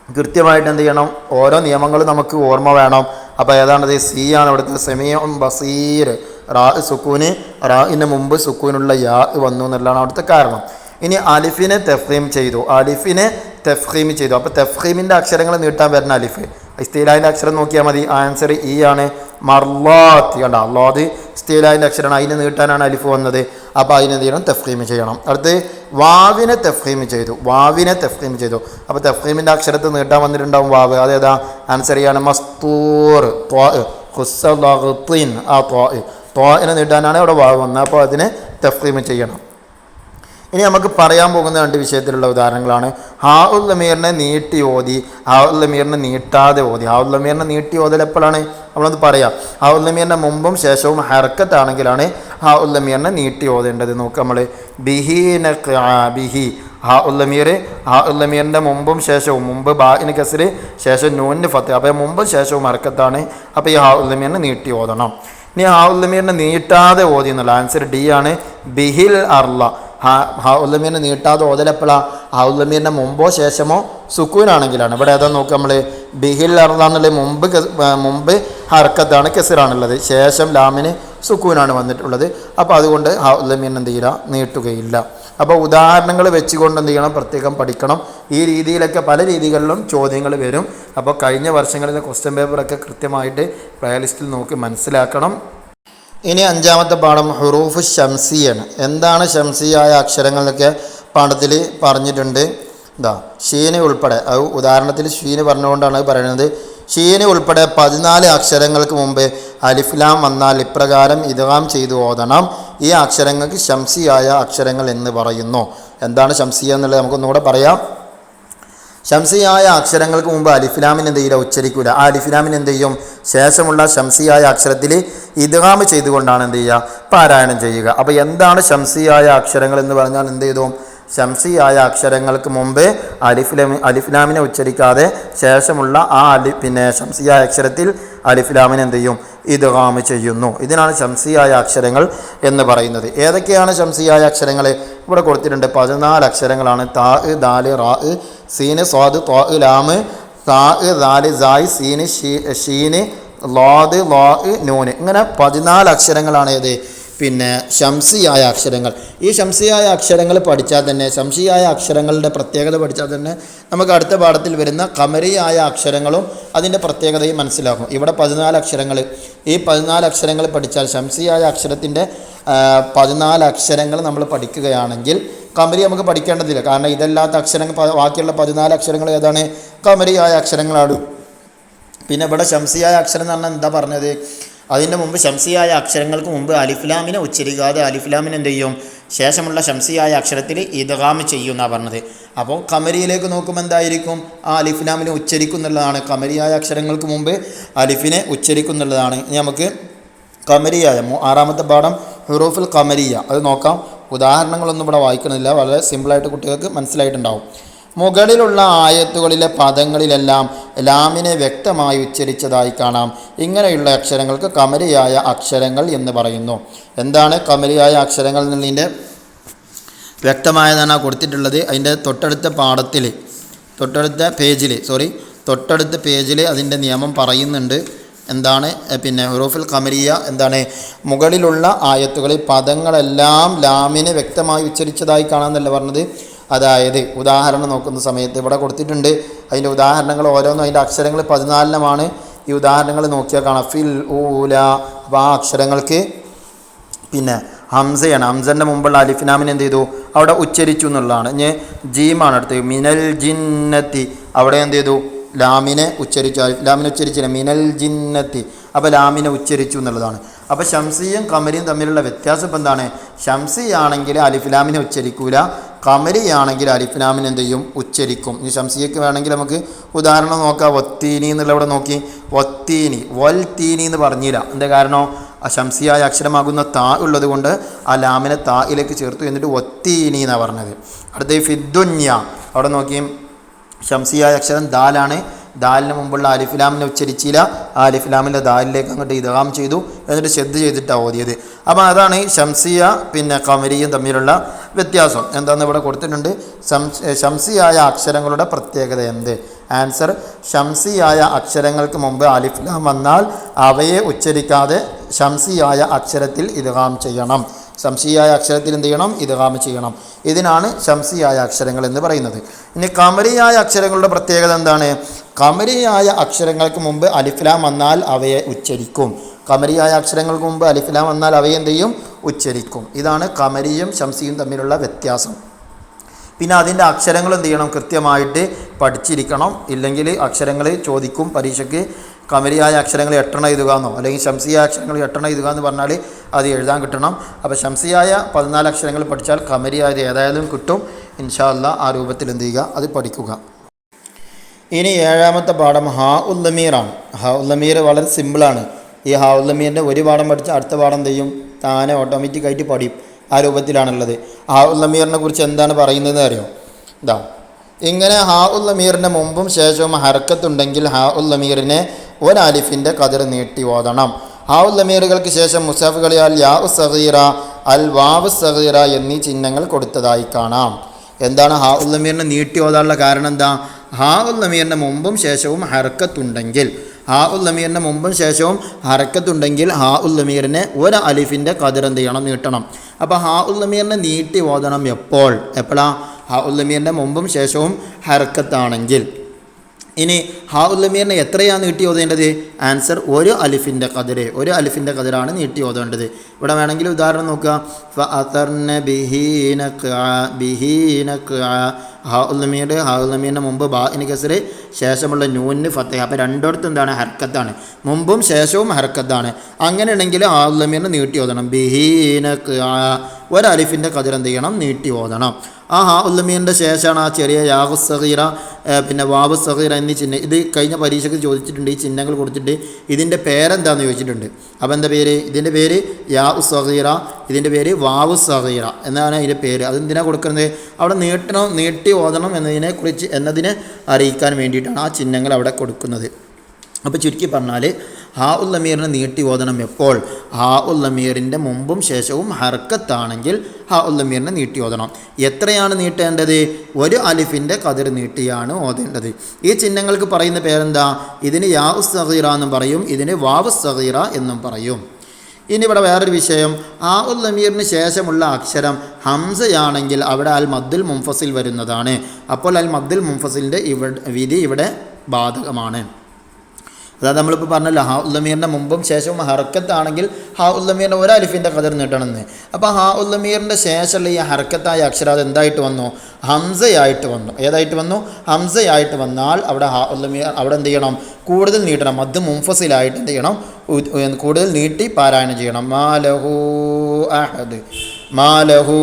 കൃത്യമായിട്ട് എന്ത് ചെയ്യണം, ഓരോ നിയമങ്ങളും നമുക്ക് ഓർമ്മ വേണം. അപ്പോൾ ഏതാണത്? സി ആണ് ഇവിടുത്തെ. സെമിയും ബസീർ, റാ സുക്കൂന്, റായിന് മുമ്പ് സുക്കൂനുള്ള യാ വന്നു എന്നുള്ളതാണ് അവിടുത്തെ കാരണം. ഇനി അലിഫിനെ തഫ്ഖീം ചെയ്തു, അലിഫിനെ തഫ്ഖീം ചെയ്തു. അപ്പോൾ തഫ്ഖീമിൻ്റെ അക്ഷരങ്ങൾ നീട്ടാൻ വരുന്ന അലിഫ്, ഇസ്തിലാഹിൻ്റെ അക്ഷരം നോക്കിയാൽ മതി. ആൻസർ ഇ ആണ്. മർലാത്ത് കണ്ട, അല്ലാഹ് ഇസ്തിലാഹിൻ്റെ അക്ഷരമാണ്, അതിനെ നീട്ടാനാണ് അലിഫ് വന്നത്. അപ്പോൾ അതിനെന്ത് ചെയ്യണം, തഫ്ഖീം ചെയ്യണം. അടുത്ത് വാവിനെ തഫ്ഖീം ചെയ്തു, വാവിനെ തഫ്ഖീം ചെയ്തു. അപ്പോൾ തഫ്ഖീമിൻ്റെ അക്ഷരത്ത് നീട്ടാൻ വന്നിട്ടുണ്ടാവും വാവ്, അതേതാ? ആൻസർ ഇ ആണ്. മസ്തൂർ, ഖുസ്സലഗ്തിൻ, ആ ത്വാഇനെ നീട്ടാനാണ് അവിടെ വാവ് വന്നത്. അപ്പോൾ അതിനെ തഫ്ഖീം ചെയ്യണം. ഇനി നമുക്ക് പറയാൻ പോകുന്ന രണ്ട് വിഷയത്തിലുള്ള ഉദാഹരണങ്ങളാണ്. ഹാ ഉൽ ലമീറിനെ നീട്ടി ഓതി, ഹാ ഉൽ ലമീറിനെ നീട്ടാതെ ഓതി. ഹാ ഉൽ ലമീറിനെ നീട്ടി ഓതൽ എപ്പോഴാണ് നമ്മളത് പറയാം? ഹാ ഉൽ ലമീറിൻ്റെ മുമ്പും ശേഷവും ഹർക്കത്താണെങ്കിലാണ് ഹാ ഉൽ ലമീറിനെ നീട്ടി ഓതേണ്ടത്. നോക്കുക നമ്മൾ, ബിഹീന ബിഹി, ഹാ ഉൽ ലമീർ, ഹാ ഉൽ ലമീറിൻ്റെ മുമ്പും ശേഷവും, മുമ്പ് ബാഇന് കസ്ര്, ശേഷം നൂനിന് ഫത്ത്. അപ്പോൾ മുമ്പും ശേഷവും ഹർക്കത്താണ്. അപ്പോൾ ഈ ഹാ ഉൽ ലമീറിനെ നീട്ടി ഓതണം. ഇനി ഹാ ഉൽ ലമീറിനെ നീട്ടാതെ ഓതി എന്നുള്ള ആൻസർ ഡി ആണ്. ബിഹിൽ അർല, ഹാ ഉൽ ലമീറിനെ നീട്ടാതെ ഓതലെപ്പോഴാണ്? ഹാ ഉൽ ലമീറിൻ്റെ മുമ്പോ ശേഷമോ സുക്കൂനാണെങ്കിലാണ്. ഇവിടെ ഏതാ നോക്കുക നമ്മൾ, ബിഹിൽ അർല എന്നുള്ളത് മുമ്പ് ഹർക്കത്താണ്, കെസിറാണുള്ളത്, ശേഷം ലാമിന് സുക്കൂനാണ് വന്നിട്ടുള്ളത്. അപ്പോൾ അതുകൊണ്ട് ഹാ ഉൽ ലമീറിനെ എന്ത് ചെയ്യില്ല, നീട്ടുകയില്ല. അപ്പോൾ ഉദാഹരണങ്ങൾ വെച്ചുകൊണ്ട് എന്ത് ചെയ്യണം, പ്രത്യേകം പഠിക്കണം. ഈ രീതിയിലൊക്കെ പല രീതികളിലും ചോദ്യങ്ങൾ വരും. അപ്പോൾ കഴിഞ്ഞ വർഷങ്ങളിലെ ക്വസ്റ്റ്യൻ പേപ്പറൊക്കെ കൃത്യമായിട്ട് പ്ലേലിസ്റ്റിൽ നോക്കി മനസ്സിലാക്കണം. ഇനി അഞ്ചാമത്തെ പാഠം ഹുറൂഫ് ഷംസിയാണ്. എന്താണ് ഷംസിയായ അക്ഷരങ്ങൾ എന്നൊക്കെ പാഠത്തിൽ പറഞ്ഞിട്ടുണ്ട്. എന്താ, ഷീന് ഉൾപ്പെടെ, അത് ഉദാഹരണത്തിൽ ഷീന് പറഞ്ഞുകൊണ്ടാണ് പറയുന്നത്. ഷീന് ഉൾപ്പെടെ 14 അക്ഷരങ്ങൾക്ക് മുമ്പ് അലിഫ്ലാം വന്നാൽ ഇപ്രകാരം ഇദ്ഗാം ചെയ്തു ഓതണം. ഈ അക്ഷരങ്ങൾക്ക് ഷംസിയായ അക്ഷരങ്ങൾ എന്ന് പറയുന്നു. എന്താണ് ഷംസിയ എന്നുള്ളത് നമുക്കൊന്നുകൂടെ പറയാം. ഷംസിയായ അക്ഷരങ്ങൾക്ക് മുമ്പ് അലിഫ്ലാമിന് എന്ത് ചെയ്യില്ല, ഉച്ചരിക്കൂല. ആ അലിഫ്ലാമിന് എന്ത് ചെയ്യും, ശേഷമുള്ള ഷംസിയായ അക്ഷരത്തിൽ ഇദ്ഗാം ചെയ്തുകൊണ്ടാണ് എന്ത് ചെയ്യുക, പാരായണം ചെയ്യുക. അപ്പോൾ എന്താണ് ഷംസിയായ അക്ഷരങ്ങൾ എന്ന് പറഞ്ഞാൽ എന്ത് ചെയ്തു, ഷംസിയായ അക്ഷരങ്ങൾക്ക് മുമ്പ് അലിഫ്ലാമിനെ ഉച്ചരിക്കാതെ ശേഷമുള്ള ആ ഷംസിയായ അക്ഷരത്തിൽ അലിഫ്ലാമിനെ എന്ത് ചെയ്യും, ഇദ്ഗാം ചെയ്യുന്നു. ഇതിനാണ് ഷംസിയായ അക്ഷരങ്ങൾ എന്ന് പറയുന്നത്. ഏതൊക്കെയാണ് ഷംസിയായ അക്ഷരങ്ങൾ? ഇവിടെ കൊടുത്തിട്ടുണ്ട്. 14 അക്ഷരങ്ങളാണ്. താ, ദാല്, റാ, സീന്, സ്വാദ്, ത്വാ, ലാമ്, താ, ദാല്, സായ്, സീന്, ഷീന്, ലാദ്, ലാ, നൂന്. ഇങ്ങനെ 14 അക്ഷരങ്ങളാണ് ഏത്, ഷംസിയായ അക്ഷരങ്ങൾ. ഈ ഷംസിയായ അക്ഷരങ്ങൾ പഠിച്ചാൽ തന്നെ, ഷംസിയായ അക്ഷരങ്ങളുടെ പ്രത്യേകത പഠിച്ചാൽ തന്നെ നമുക്ക് അടുത്ത പാഠത്തിൽ വരുന്ന ഖമരിയായ അക്ഷരങ്ങളും അതിൻ്റെ പ്രത്യേകതയും മനസ്സിലാക്കും. ഇവിടെ 14 അക്ഷരങ്ങൾ, ഈ 14 അക്ഷരങ്ങൾ പഠിച്ചാൽ, ഷംസിയായ അക്ഷരത്തിൻ്റെ 14 അക്ഷരങ്ങൾ നമ്മൾ പഠിക്കുകയാണെങ്കിൽ ഖമരി നമുക്ക് പഠിക്കേണ്ടതില്ല. കാരണം ഇതല്ലാത്ത അക്ഷരങ്ങൾ, ബാക്കിയുള്ള 14 അക്ഷരങ്ങൾ ഏതാണ്, ഖമരിയായ അക്ഷരങ്ങളാണ്. പിന്നെ ഇവിടെ ഷംസിയായ അക്ഷരം എന്ന് പറഞ്ഞാൽ എന്താ പറഞ്ഞത്, അതിൻ്റെ മുമ്പ് ഷംസിയായ അക്ഷരങ്ങൾക്ക് മുമ്പ് അലിഫ്ലാമിനെ ഉച്ചരിക്കാതെ അലിഫ്ലാമിനെ എന്ത് ചെയ്യും, ശേഷമുള്ള ഷംസിയായ അക്ഷരത്തിൽ ഇദ്ഗാം ചെയ്യും എന്നാണ് പറഞ്ഞത്. അപ്പോൾ ഖമരിയിലേക്ക് നോക്കുമ്പോൾ എന്തായിരിക്കും, ആ അലിഫ്ലാമിനെ ഉച്ചരിക്കുന്നുള്ളതാണ്. ഖമരിയായ അക്ഷരങ്ങൾക്ക് മുമ്പ് അലിഫിനെ ഉച്ചരിക്കുന്നുള്ളതാണ്. ഇനി നമുക്ക് ഖമരിയായ 6ാമത്തെ പാഠം ഹുറൂഫുൽ ഖമരിയ, അത് നോക്കാം. ഉദാഹരണങ്ങളൊന്നും ഇവിടെ വായിക്കണില്ല, വളരെ സിമ്പിളായിട്ട് കുട്ടികൾക്ക് മനസ്സിലായിട്ടുണ്ടാവും. മുകളിലുള്ള ആയത്തുകളിലെ പദങ്ങളിലെല്ലാം ലാമിനെ വ്യക്തമായി ഉച്ചരിച്ചതായി കാണാം. ഇങ്ങനെയുള്ള അക്ഷരങ്ങൾക്ക് ഖമരിയായ അക്ഷരങ്ങൾ എന്ന് പറയുന്നു. എന്താണ് ഖമരിയായ അക്ഷരങ്ങൾ എന്നുള്ളതിൻ്റെ വ്യക്തമായതാണ് കൊടുത്തിട്ടുള്ളത്. അതിൻ്റെ തൊട്ടടുത്ത പേജിൽ അതിൻ്റെ നിയമം പറയുന്നുണ്ട്. എന്താണ് ഹുറൂഫുൽ ഖമരിയ എന്താണ്, മുകളിലുള്ള ആയത്തുകളിൽ പദങ്ങളെല്ലാം ലാമിനെ വ്യക്തമായി ഉച്ചരിച്ചതായി കാണാമെന്നല്ല പറഞ്ഞത്. അതായത് ഉദാഹരണം നോക്കുന്ന സമയത്ത് ഇവിടെ കൊടുത്തിട്ടുണ്ട്. അതിൻ്റെ ഉദാഹരണങ്ങൾ ഓരോന്നും, അതിൻ്റെ അക്ഷരങ്ങൾ 14 എണ്ണമാണ്. ഈ ഉദാഹരണങ്ങൾ നോക്കിയാൽ കാണാം. ഫിൽ ഊല, അപ്പോൾ ആ അക്ഷരങ്ങൾക്ക് പിന്നെ ഹംസയാണ്. ഹംസൻ്റെ മുമ്പുള്ള അലിഫ്ലാമിന് എന്ത് ചെയ്തു? അവിടെ ഉച്ചരിച്ചു എന്നുള്ളതാണ്. ഇനി ജീമാണ് അടുത്ത്. മിനൽ ജിന്നത്തി, അവിടെ എന്ത് ചെയ്തു? ലാമിനെ ഉച്ചരിച്ചു. അലിഫ്ലാമിനെ ഉച്ചരിച്ചില്ല, മിനൽ ജിന്നത്തി, അപ്പോൾ ലാമിനെ ഉച്ചരിച്ചു എന്നുള്ളതാണ്. അപ്പോൾ ഷംസിയും ഖമരിയും തമ്മിലുള്ള വ്യത്യാസം ഇപ്പം എന്താണ്? ഷംസിയാണെങ്കിൽ അലിഫ്ലാമിനെ ഉച്ചരിക്കൂല, ഖമരിയാണെങ്കിൽ അലിഫ്ലാമിന് എന്ത് ചെയ്യും? ഉച്ചരിക്കും. ഈ ഷംസിയക്ക് വേണമെങ്കിൽ നമുക്ക് ഉദാഹരണം നോക്കാം. വത്തീനി എന്നുള്ള ഇവിടെ നോക്കി, വത്തീനി, വൽ തീനി എന്ന് പറഞ്ഞില്ല. എന്താ കാരണം? ആ ഷംസിയായ അക്ഷരമാകുന്ന താ ഉള്ളത് കൊണ്ട് ആ ലാമിനെ തായിലേക്ക് ചേർത്തു, എന്നിട്ട് വത്തീനി എന്നാണ് പറഞ്ഞത്. അടുത്ത ഫിദ്ദുന്യ, അവിടെ നോക്കി ഷംസിയായ അക്ഷരം ദാലാണ്. ദാലിന് മുമ്പുള്ള അലിഫ്ലാമിനെ ഉച്ചരിച്ചില്ല, ആ അലിഫ്ലാമിൻ്റെ ദാലിലേക്ക് അങ്ങോട്ട് ഇദ്ഗാം ചെയ്തു, എന്നിട്ട് ശ്രദ്ധ ചെയ്തിട്ടാണ് ഓതിയത്. അപ്പോൾ അതാണ് ഷംസിയ പിന്നെ ഖമരിയും തമ്മിലുള്ള വ്യത്യാസം. എന്താണെന്ന് ഇവിടെ കൊടുത്തിട്ടുണ്ട്. ഷംസിയായ അക്ഷരങ്ങളുടെ പ്രത്യേകത എന്ത്? ആൻസർ, ഷംസിയായ അക്ഷരങ്ങൾക്ക് മുമ്പ് അലിഫ്ലാം വന്നാൽ അവയെ ഉച്ചരിക്കാതെ ഷംസിയായ അക്ഷരത്തിൽ ഇദ്ഗാം ചെയ്യണം. ഷംസിയായ അക്ഷരത്തിൽ എന്ത് ചെയ്യണം? ഇദ്ഗാം ചെയ്യണം. ഇതിനാണ് ഷംസിയായ അക്ഷരങ്ങൾ എന്ന് പറയുന്നത്. ഇനി ഖമരിയായ അക്ഷരങ്ങളുടെ പ്രത്യേകത എന്താണ്? ഖമരിയായ അക്ഷരങ്ങൾക്ക് മുമ്പ് അലിഫ്ലാം വന്നാൽ അവയെ ഉച്ചരിക്കും. ഖമരിയായ അക്ഷരങ്ങൾക്ക് മുമ്പ് അലിഫ്ലാം വന്നാൽ അവയെ എന്ത് ചെയ്യും? ഉച്ചരിക്കും. ഇതാണ് ഖമരിയും ഷംസിയും തമ്മിലുള്ള വ്യത്യാസം. പിന്നെ അതിൻ്റെ അക്ഷരങ്ങൾ എന്ത് ചെയ്യണം? കൃത്യമായിട്ട് പഠിച്ചിരിക്കണം. ഇല്ലെങ്കിൽ അക്ഷരങ്ങൾ ചോദിക്കും പരീക്ഷയ്ക്ക്. ഖമരിയായ അക്ഷരങ്ങൾ 8 എഴുതുക എന്നോ അല്ലെങ്കിൽ ഷംസിയായ അക്ഷരങ്ങൾ 8 എഴുതുക എന്ന് പറഞ്ഞാൽ അത് എഴുതാൻ കിട്ടണം. അപ്പോൾ ഷംസിയായ 14 അക്ഷരങ്ങൾ പഠിച്ചാൽ ഖമരിയായത് ഏതായാലും കിട്ടും. ഇൻഷാ അല്ലാഹ് ആ രൂപത്തിൽ എന്ത് ചെയ്യുക? അത് പഠിക്കുക. ഇനി 7ാമത്തെ പാഠം ഹാ ഉൽ ലമീറാണ്. ഹാ ഉൽ ലമീർ വളരെ സിമ്പിളാണ്. ഈ ഹാ ഉൽ ലമീറിൻ്റെ ഒരു പാഠം പഠിച്ചാൽ അടുത്ത പാഠം എന്ത് ചെയ്യും? താനെ ഓട്ടോമാറ്റിക്കായിട്ട് പഠിയും. ആ രൂപത്തിലാണുള്ളത്. ഹാ ഉൽ ലമീറിനെ കുറിച്ച് എന്താണ് പറയുന്നത് അറിയോ? ഇതാ ഇങ്ങനെ ഹാ ഉൽ ലമീറിൻ്റെ മുമ്പും ശേഷവും ഹർക്കത്തുണ്ടെങ്കിൽ ഹാ ഉൽ ലമീറിനെ ഒരലിഫിൻ്റെ കതിർ നീട്ടി ഓതണം. ഹാ ഉൽ ലമീറുകൾക്ക് ശേഷം മുസാഫുകളിൽ അൽ യാ ഉ സഗീറ, അൽ വാവ് സഗീറ എന്നീ ചിഹ്നങ്ങൾ കൊടുത്തതായി കാണാം. എന്താണ് ഹാ ഉൽ ലമീറിനെ നീട്ടി ഓതാനുള്ള കാരണം? എന്താ? ഹാ ഉൽ ലമീറിൻ്റെ മുമ്പും ശേഷവും ഹർക്കത്തുണ്ടെങ്കിൽ, ഹാ ഉൽ ലമീറിൻ്റെ മുമ്പും ശേഷവും ഹർക്കത്തുണ്ടെങ്കിൽ ഹാ ഉൽ ലമീറിനെ ഒരു അലിഫിൻ്റെ കതിർ എന്ത് ചെയ്യണം? നീട്ടണം. അപ്പോൾ ഹാ ഉൽ ലമീറിനെ നീട്ടി ഓതണം എപ്പോൾ? എപ്പോഴാണ്? ഹാ ഉൽ ലമീറിൻ്റെ മുമ്പും ശേഷവും ഹർക്കത്താണെങ്കിൽ. ഇനി ഹാ ഉൽ ലമീറിനെ എത്രയാണ് നീട്ടി ഓതേണ്ടത്? ആൻസർ, ഒരു അലിഫിൻ്റെ കതിർ. ഒരു അലിഫിൻ്റെ കതിരാണ് നീട്ടി ഓതേണ്ടത്. ഇവിടെ വേണമെങ്കിൽ ഉദാഹരണം നോക്കുക. ഫഅതർന ബിഹീനക, ഹാ ഉൽ ലമീർ, ഹാ ഉൽ ലമീറിൻ്റെ മുമ്പ് ബാഇന് കസ്ർ, ശേഷമുള്ള നൂനിന് ഫത്തഹ. അപ്പോൾ രണ്ടിടത്തും എന്താണ്? ഹർക്കത്താണ്. മുമ്പും ശേഷവും ഹർക്കത്താണ്. അങ്ങനെയാണെങ്കിൽ ഹാ ഉൽ ലമീറിനെ നീട്ടി ഓതണം. ബിഹീനക, ഒരു അലിഫിൻ്റെ കതിർ എന്ത് ചെയ്യണം? നീട്ടി ഓതണം. ആ ഹാ ഉൽ ലമീറിൻ്റെ ശേഷമാണ് ആ ചെറിയ യാഹു സഗീറ, പിന്നെ വാബു സഗീറ എന്നീ ചിഹ്നം. ഇത് കഴിഞ്ഞ പരീക്ഷയ്ക്ക് ചോദിച്ചിട്ടുണ്ട്. ഈ ചിഹ്നങ്ങൾ കൊടുത്തിട്ട് ഇതിൻ്റെ പേരെന്താണെന്ന് ചോദിച്ചിട്ടുണ്ട്. അപ്പോൾ എന്താ പേര്? ഇതിൻ്റെ പേര് യാ ഉ സഗീറ, ഇതിൻ്റെ പേര് വാവു സഗീറ എന്നാണ് അതിൻ്റെ പേര്. അതെന്തിനാണ് കൊടുക്കുന്നത്? അവിടെ നീട്ടി ഓതണം എന്നതിനെ അറിയിക്കാൻ വേണ്ടിയിട്ടാണ് ആ ചിഹ്നങ്ങൾ അവിടെ കൊടുക്കുന്നത്. അപ്പോൾ ചുരുക്കി പറഞ്ഞാൽ ഹാ ഉൽ ലമീറിനെ നീട്ടി ഓതണം എപ്പോൾ? ഹാ ഉൽ ലമീറിൻ്റെ മുമ്പും ശേഷവും ഹർക്കത്താണെങ്കിൽ ഹാ ഉൽ ലമീറിനെ നീട്ടി ഓതണം. എത്രയാണ് നീട്ടേണ്ടത്? ഒരു അലിഫിൻ്റെ കതിർ നീട്ടിയാണ് ഓതേണ്ടത്. ഈ ചിഹ്നങ്ങൾക്ക് പറയുന്ന പേരെന്താ? ഇതിന് യാ ഉ സഗീറ എന്നും പറയും, ഇതിന് വാവു സഗീറ എന്നും പറയും. ഇനി ഇവിടെ വേറൊരു വിഷയം, ഹാ ഉൽ ലമീറിന് ശേഷമുള്ള അക്ഷരം ഹംസയാണെങ്കിൽ അവിടെ അൽ മദ്ദുൽ മുൻഫസിൽ വരുന്നതാണ്. അപ്പോൾ അൽ മദ്ദുൽ മുൻഫസിലിൻ്റെ വിധി ഇവിടെ ബാധകമാണ്. അതായത് നമ്മളിപ്പോൾ പറഞ്ഞല്ലോ ഹാ ഉൽ ലമീറിൻ്റെ മുമ്പും ശേഷവും ഹർക്കത്താണെങ്കിൽ ഹാ ഉൽ ലമീറിൻ്റെ ഒരു അലിഫിൻ്റെ കതിർ നീട്ടണമെന്ന്. അപ്പോൾ ഹാ ഉൽ ലമീറിൻ്റെ ശേഷമുള്ള ഈ ഹർക്കത്തായ അക്ഷരം അത് എന്തായിട്ട് വന്നു? ഹംസയായിട്ട് വന്നു. ഏതായിട്ട് വന്നു? ഹംസയായിട്ട് വന്നാൽ അവിടെ ഹാ ഉൽ ലമീർ അവിടെ എന്ത് ചെയ്യണം? കൂടുതൽ നീട്ടണം. മദ് മുൻഫസിലായിട്ട് എന്ത് ചെയ്യണം? കൂടുതൽ നീട്ടി പാരായണം ചെയ്യണം. മാലഹു അഹദ്, മാലഹു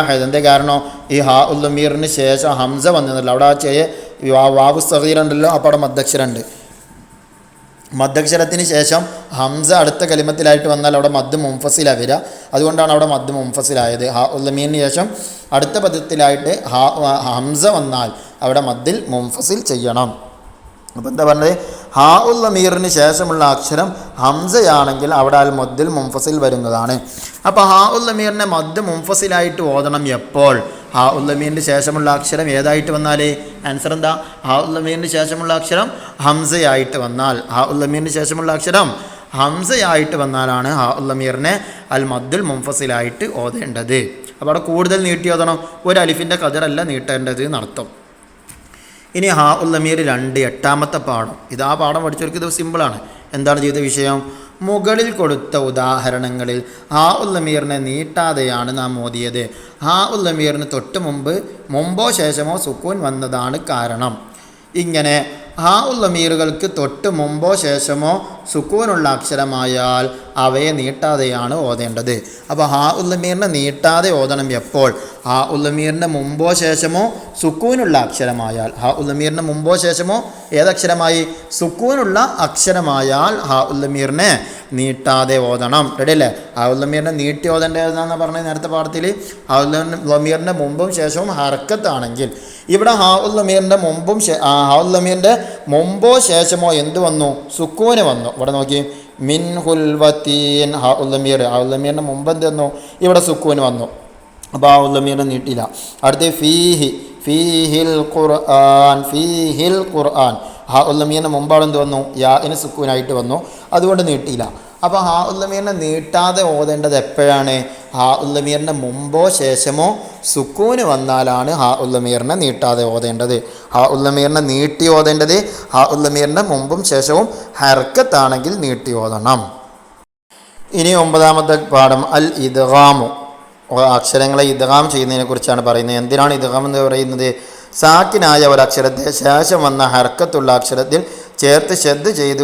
അഹദ്. എന്താ കാരണം? ഈ ഹാ ഉൽ ലമീറിന് ശേഷം ഹംസ വന്നതല്ലോ. അവിടെ ആ ചെറിയ വാവു സഗീറ ഉണ്ടല്ലോ, അപ്പോൾ അവിടെ മദ്ദക്ഷരം ഉണ്ട്. മദ്ദക്ഷരത്തിന് ശേഷം ഹംസ അടുത്ത കലിമത്തിലായിട്ട് വന്നാൽ അവിടെ മദ് മുൻഫസിലാണ് വരിക. അതുകൊണ്ടാണ് അവിടെ മദ് മുൻഫസിലായത്. ഹാ ഉൽ ലമീറിന് ശേഷം അടുത്ത പദത്തിലായിട്ട് ഹംസ വന്നാൽ അവിടെ മദ്ദിൽ മുൻഫസിൽ ചെയ്യണം. അപ്പോൾ എന്താ പറഞ്ഞത്? ഹാ ഉൽ ലമീറിന് ശേഷമുള്ള അക്ഷരം ഹംസയാണെങ്കിൽ അവിടെ അൽ മദ്ദിൽ മുൻഫസിൽ വരുന്നതാണ്. അപ്പോൾ ഹാ ഉൽ ലമീറിനെ മദ് മുൻഫസിലായിട്ട് ഓതണം എപ്പോൾ? ഹാ ഉൽ ലമീറിന് ശേഷമുള്ള അക്ഷരം ഏതായിട്ട് വന്നാൽ? ആൻസർ എന്താ? ഹാ ഉൽ ലമീറിന് ശേഷമുള്ള അക്ഷരം ഹംസയായിട്ട് വന്നാൽ. ഹാ ഉൽ ലമീറിന് ശേഷമുള്ള അക്ഷരം ഹംസയായിട്ട് വന്നാലാണ് ഹാ ഉൽ ലമീറിനെ അൽ മദ്ദുൽ മുൻഫസിലായിട്ട് ഓതേണ്ടത്. അപ്പോൾ അവിടെ കൂടുതൽ നീട്ടി ഓതണം. ഒരു അലിഫിൻ്റെ കതിറല്ല നീട്ടേണ്ടത് എന്നർത്ഥം. ഇനി ഹാ ഉൽ ലമീർ 2 8ാമത്തെ പാഠം. ഇത് ആ പാഠം പഠിച്ചവർക്ക് ഇത് സിമ്പിളാണ്. എന്താണ് ചെയ്ത വിഷയം? മുകളിൽ കൊടുത്ത ഉദാഹരണങ്ങളിൽ ഹാ ഉൽ ലമീറിനെ നീട്ടാതെയാണ് നാം ഓതിയത്. ഹാ ഉൽ ലമീറിന് തൊട്ട് മുമ്പോ ശേഷമോ സുക്കൂൻ വന്നതാണ് കാരണം. ഇങ്ങനെ ഹാ ഉൽ ലമീറുകൾക്ക് തൊട്ട് മുമ്പോ ശേഷമോ സുക്കൂനുള്ള അക്ഷരമായാൽ അവയെ നീട്ടാതെയാണ് ഓതേണ്ടത്. അപ്പോൾ ഹാ ഉൽ ലമീറിനെ നീട്ടാതെ ഓതണം എപ്പോൾ? ഹാ ഉൽ ലമീറിൻ്റെ മുമ്പോ ശേഷമോ സുക്കൂനുള്ള അക്ഷരമായാൽ. ഹാ ഉൽ ലമീറിൻ്റെ മുമ്പോ ശേഷമോ ഏതക്ഷരമായി? സുക്കൂനുള്ള അക്ഷരമായാൽ ഹാ ഉൽ ലമീറിനെ നീട്ടാതെ ഓതണം. റെഡി അല്ലേ? ഹാ ഉൽ ലമീറിനെ നീട്ടി ഓതേണ്ടതെന്നാണ് പറഞ്ഞത് നേരത്തെ പാഠത്തിൽ. ഹാ ഉൽ ലമീറിൻ്റെ മുമ്പും ശേഷവും ഹർക്കത്താണെങ്കിൽ ഇവിടെ ഹാ ഉൽ ലമീറിൻ്റെ ഹാ ഉൽ ലമീറിൻ്റെ മുമ്പോ ശേഷമോ എന്ത് വന്നു? സുക്കൂന് വന്നു. ഇവിടെ നോക്കി, മിൻ ഹുൽവത്തീൻ ഹാ ഉൽ ലമീർ. ഹാ ഉൽ ലമീറിൻ്റെ മുമ്പ് എന്ത് വന്നു? ഇവിടെ സുക്കൂന് വന്നു. അപ്പോൾ ഹാ ഉൽ ലമീറിനെ നീട്ടിയില്ല. അടുത്ത് ഫീഹിൽ ഖുർആൻ. ഹാ ഉൽ ലമീറിൻ്റെ മുമ്പാണ് എന്ത് വന്നു? യാഇന് സുക്കൂനായിട്ട് വന്നു, അതുകൊണ്ട് നീട്ടിയില്ല. അപ്പോൾ ഹാ ഉൽ ലമീറിനെ നീട്ടാതെ ഓതേണ്ടത് എപ്പോഴാണ്? ഹാ ഉൽ ലമീറിൻ്റെ മുമ്പോ ശേഷമോ സുക്കൂന് വന്നാലാണ് ഹാ ഉൽ ലമീറിനെ നീട്ടാതെ ഓതേണ്ടത്. ഹാ ഉൽ ലമീറിനെ നീട്ടി ഓതേണ്ടത് ഹാ ഉൽ ലമീറിൻ്റെ മുമ്പും ശേഷവും ഹർക്കത്താണെങ്കിൽ നീട്ടി ഓതണം. ഇനി 9ാമത്തെ പാഠം അൽ ഇദ്ഗാമു. അക്ഷരങ്ങളെ ഇദ്ഗാം ചെയ്യുന്നതിനെ കുറിച്ചാണ് പറയുന്നത്. എന്തിനാണ് ഇദ്ഗാം എന്ന് പറയുന്നത്? സാക്കിനായ ഒരക്ഷരത്തെ ശേഷം വന്ന ഹർക്കത്തുള്ള അക്ഷരത്തിൽ ചേർത്ത് ശ്രദ്ധ ചെയ്ത്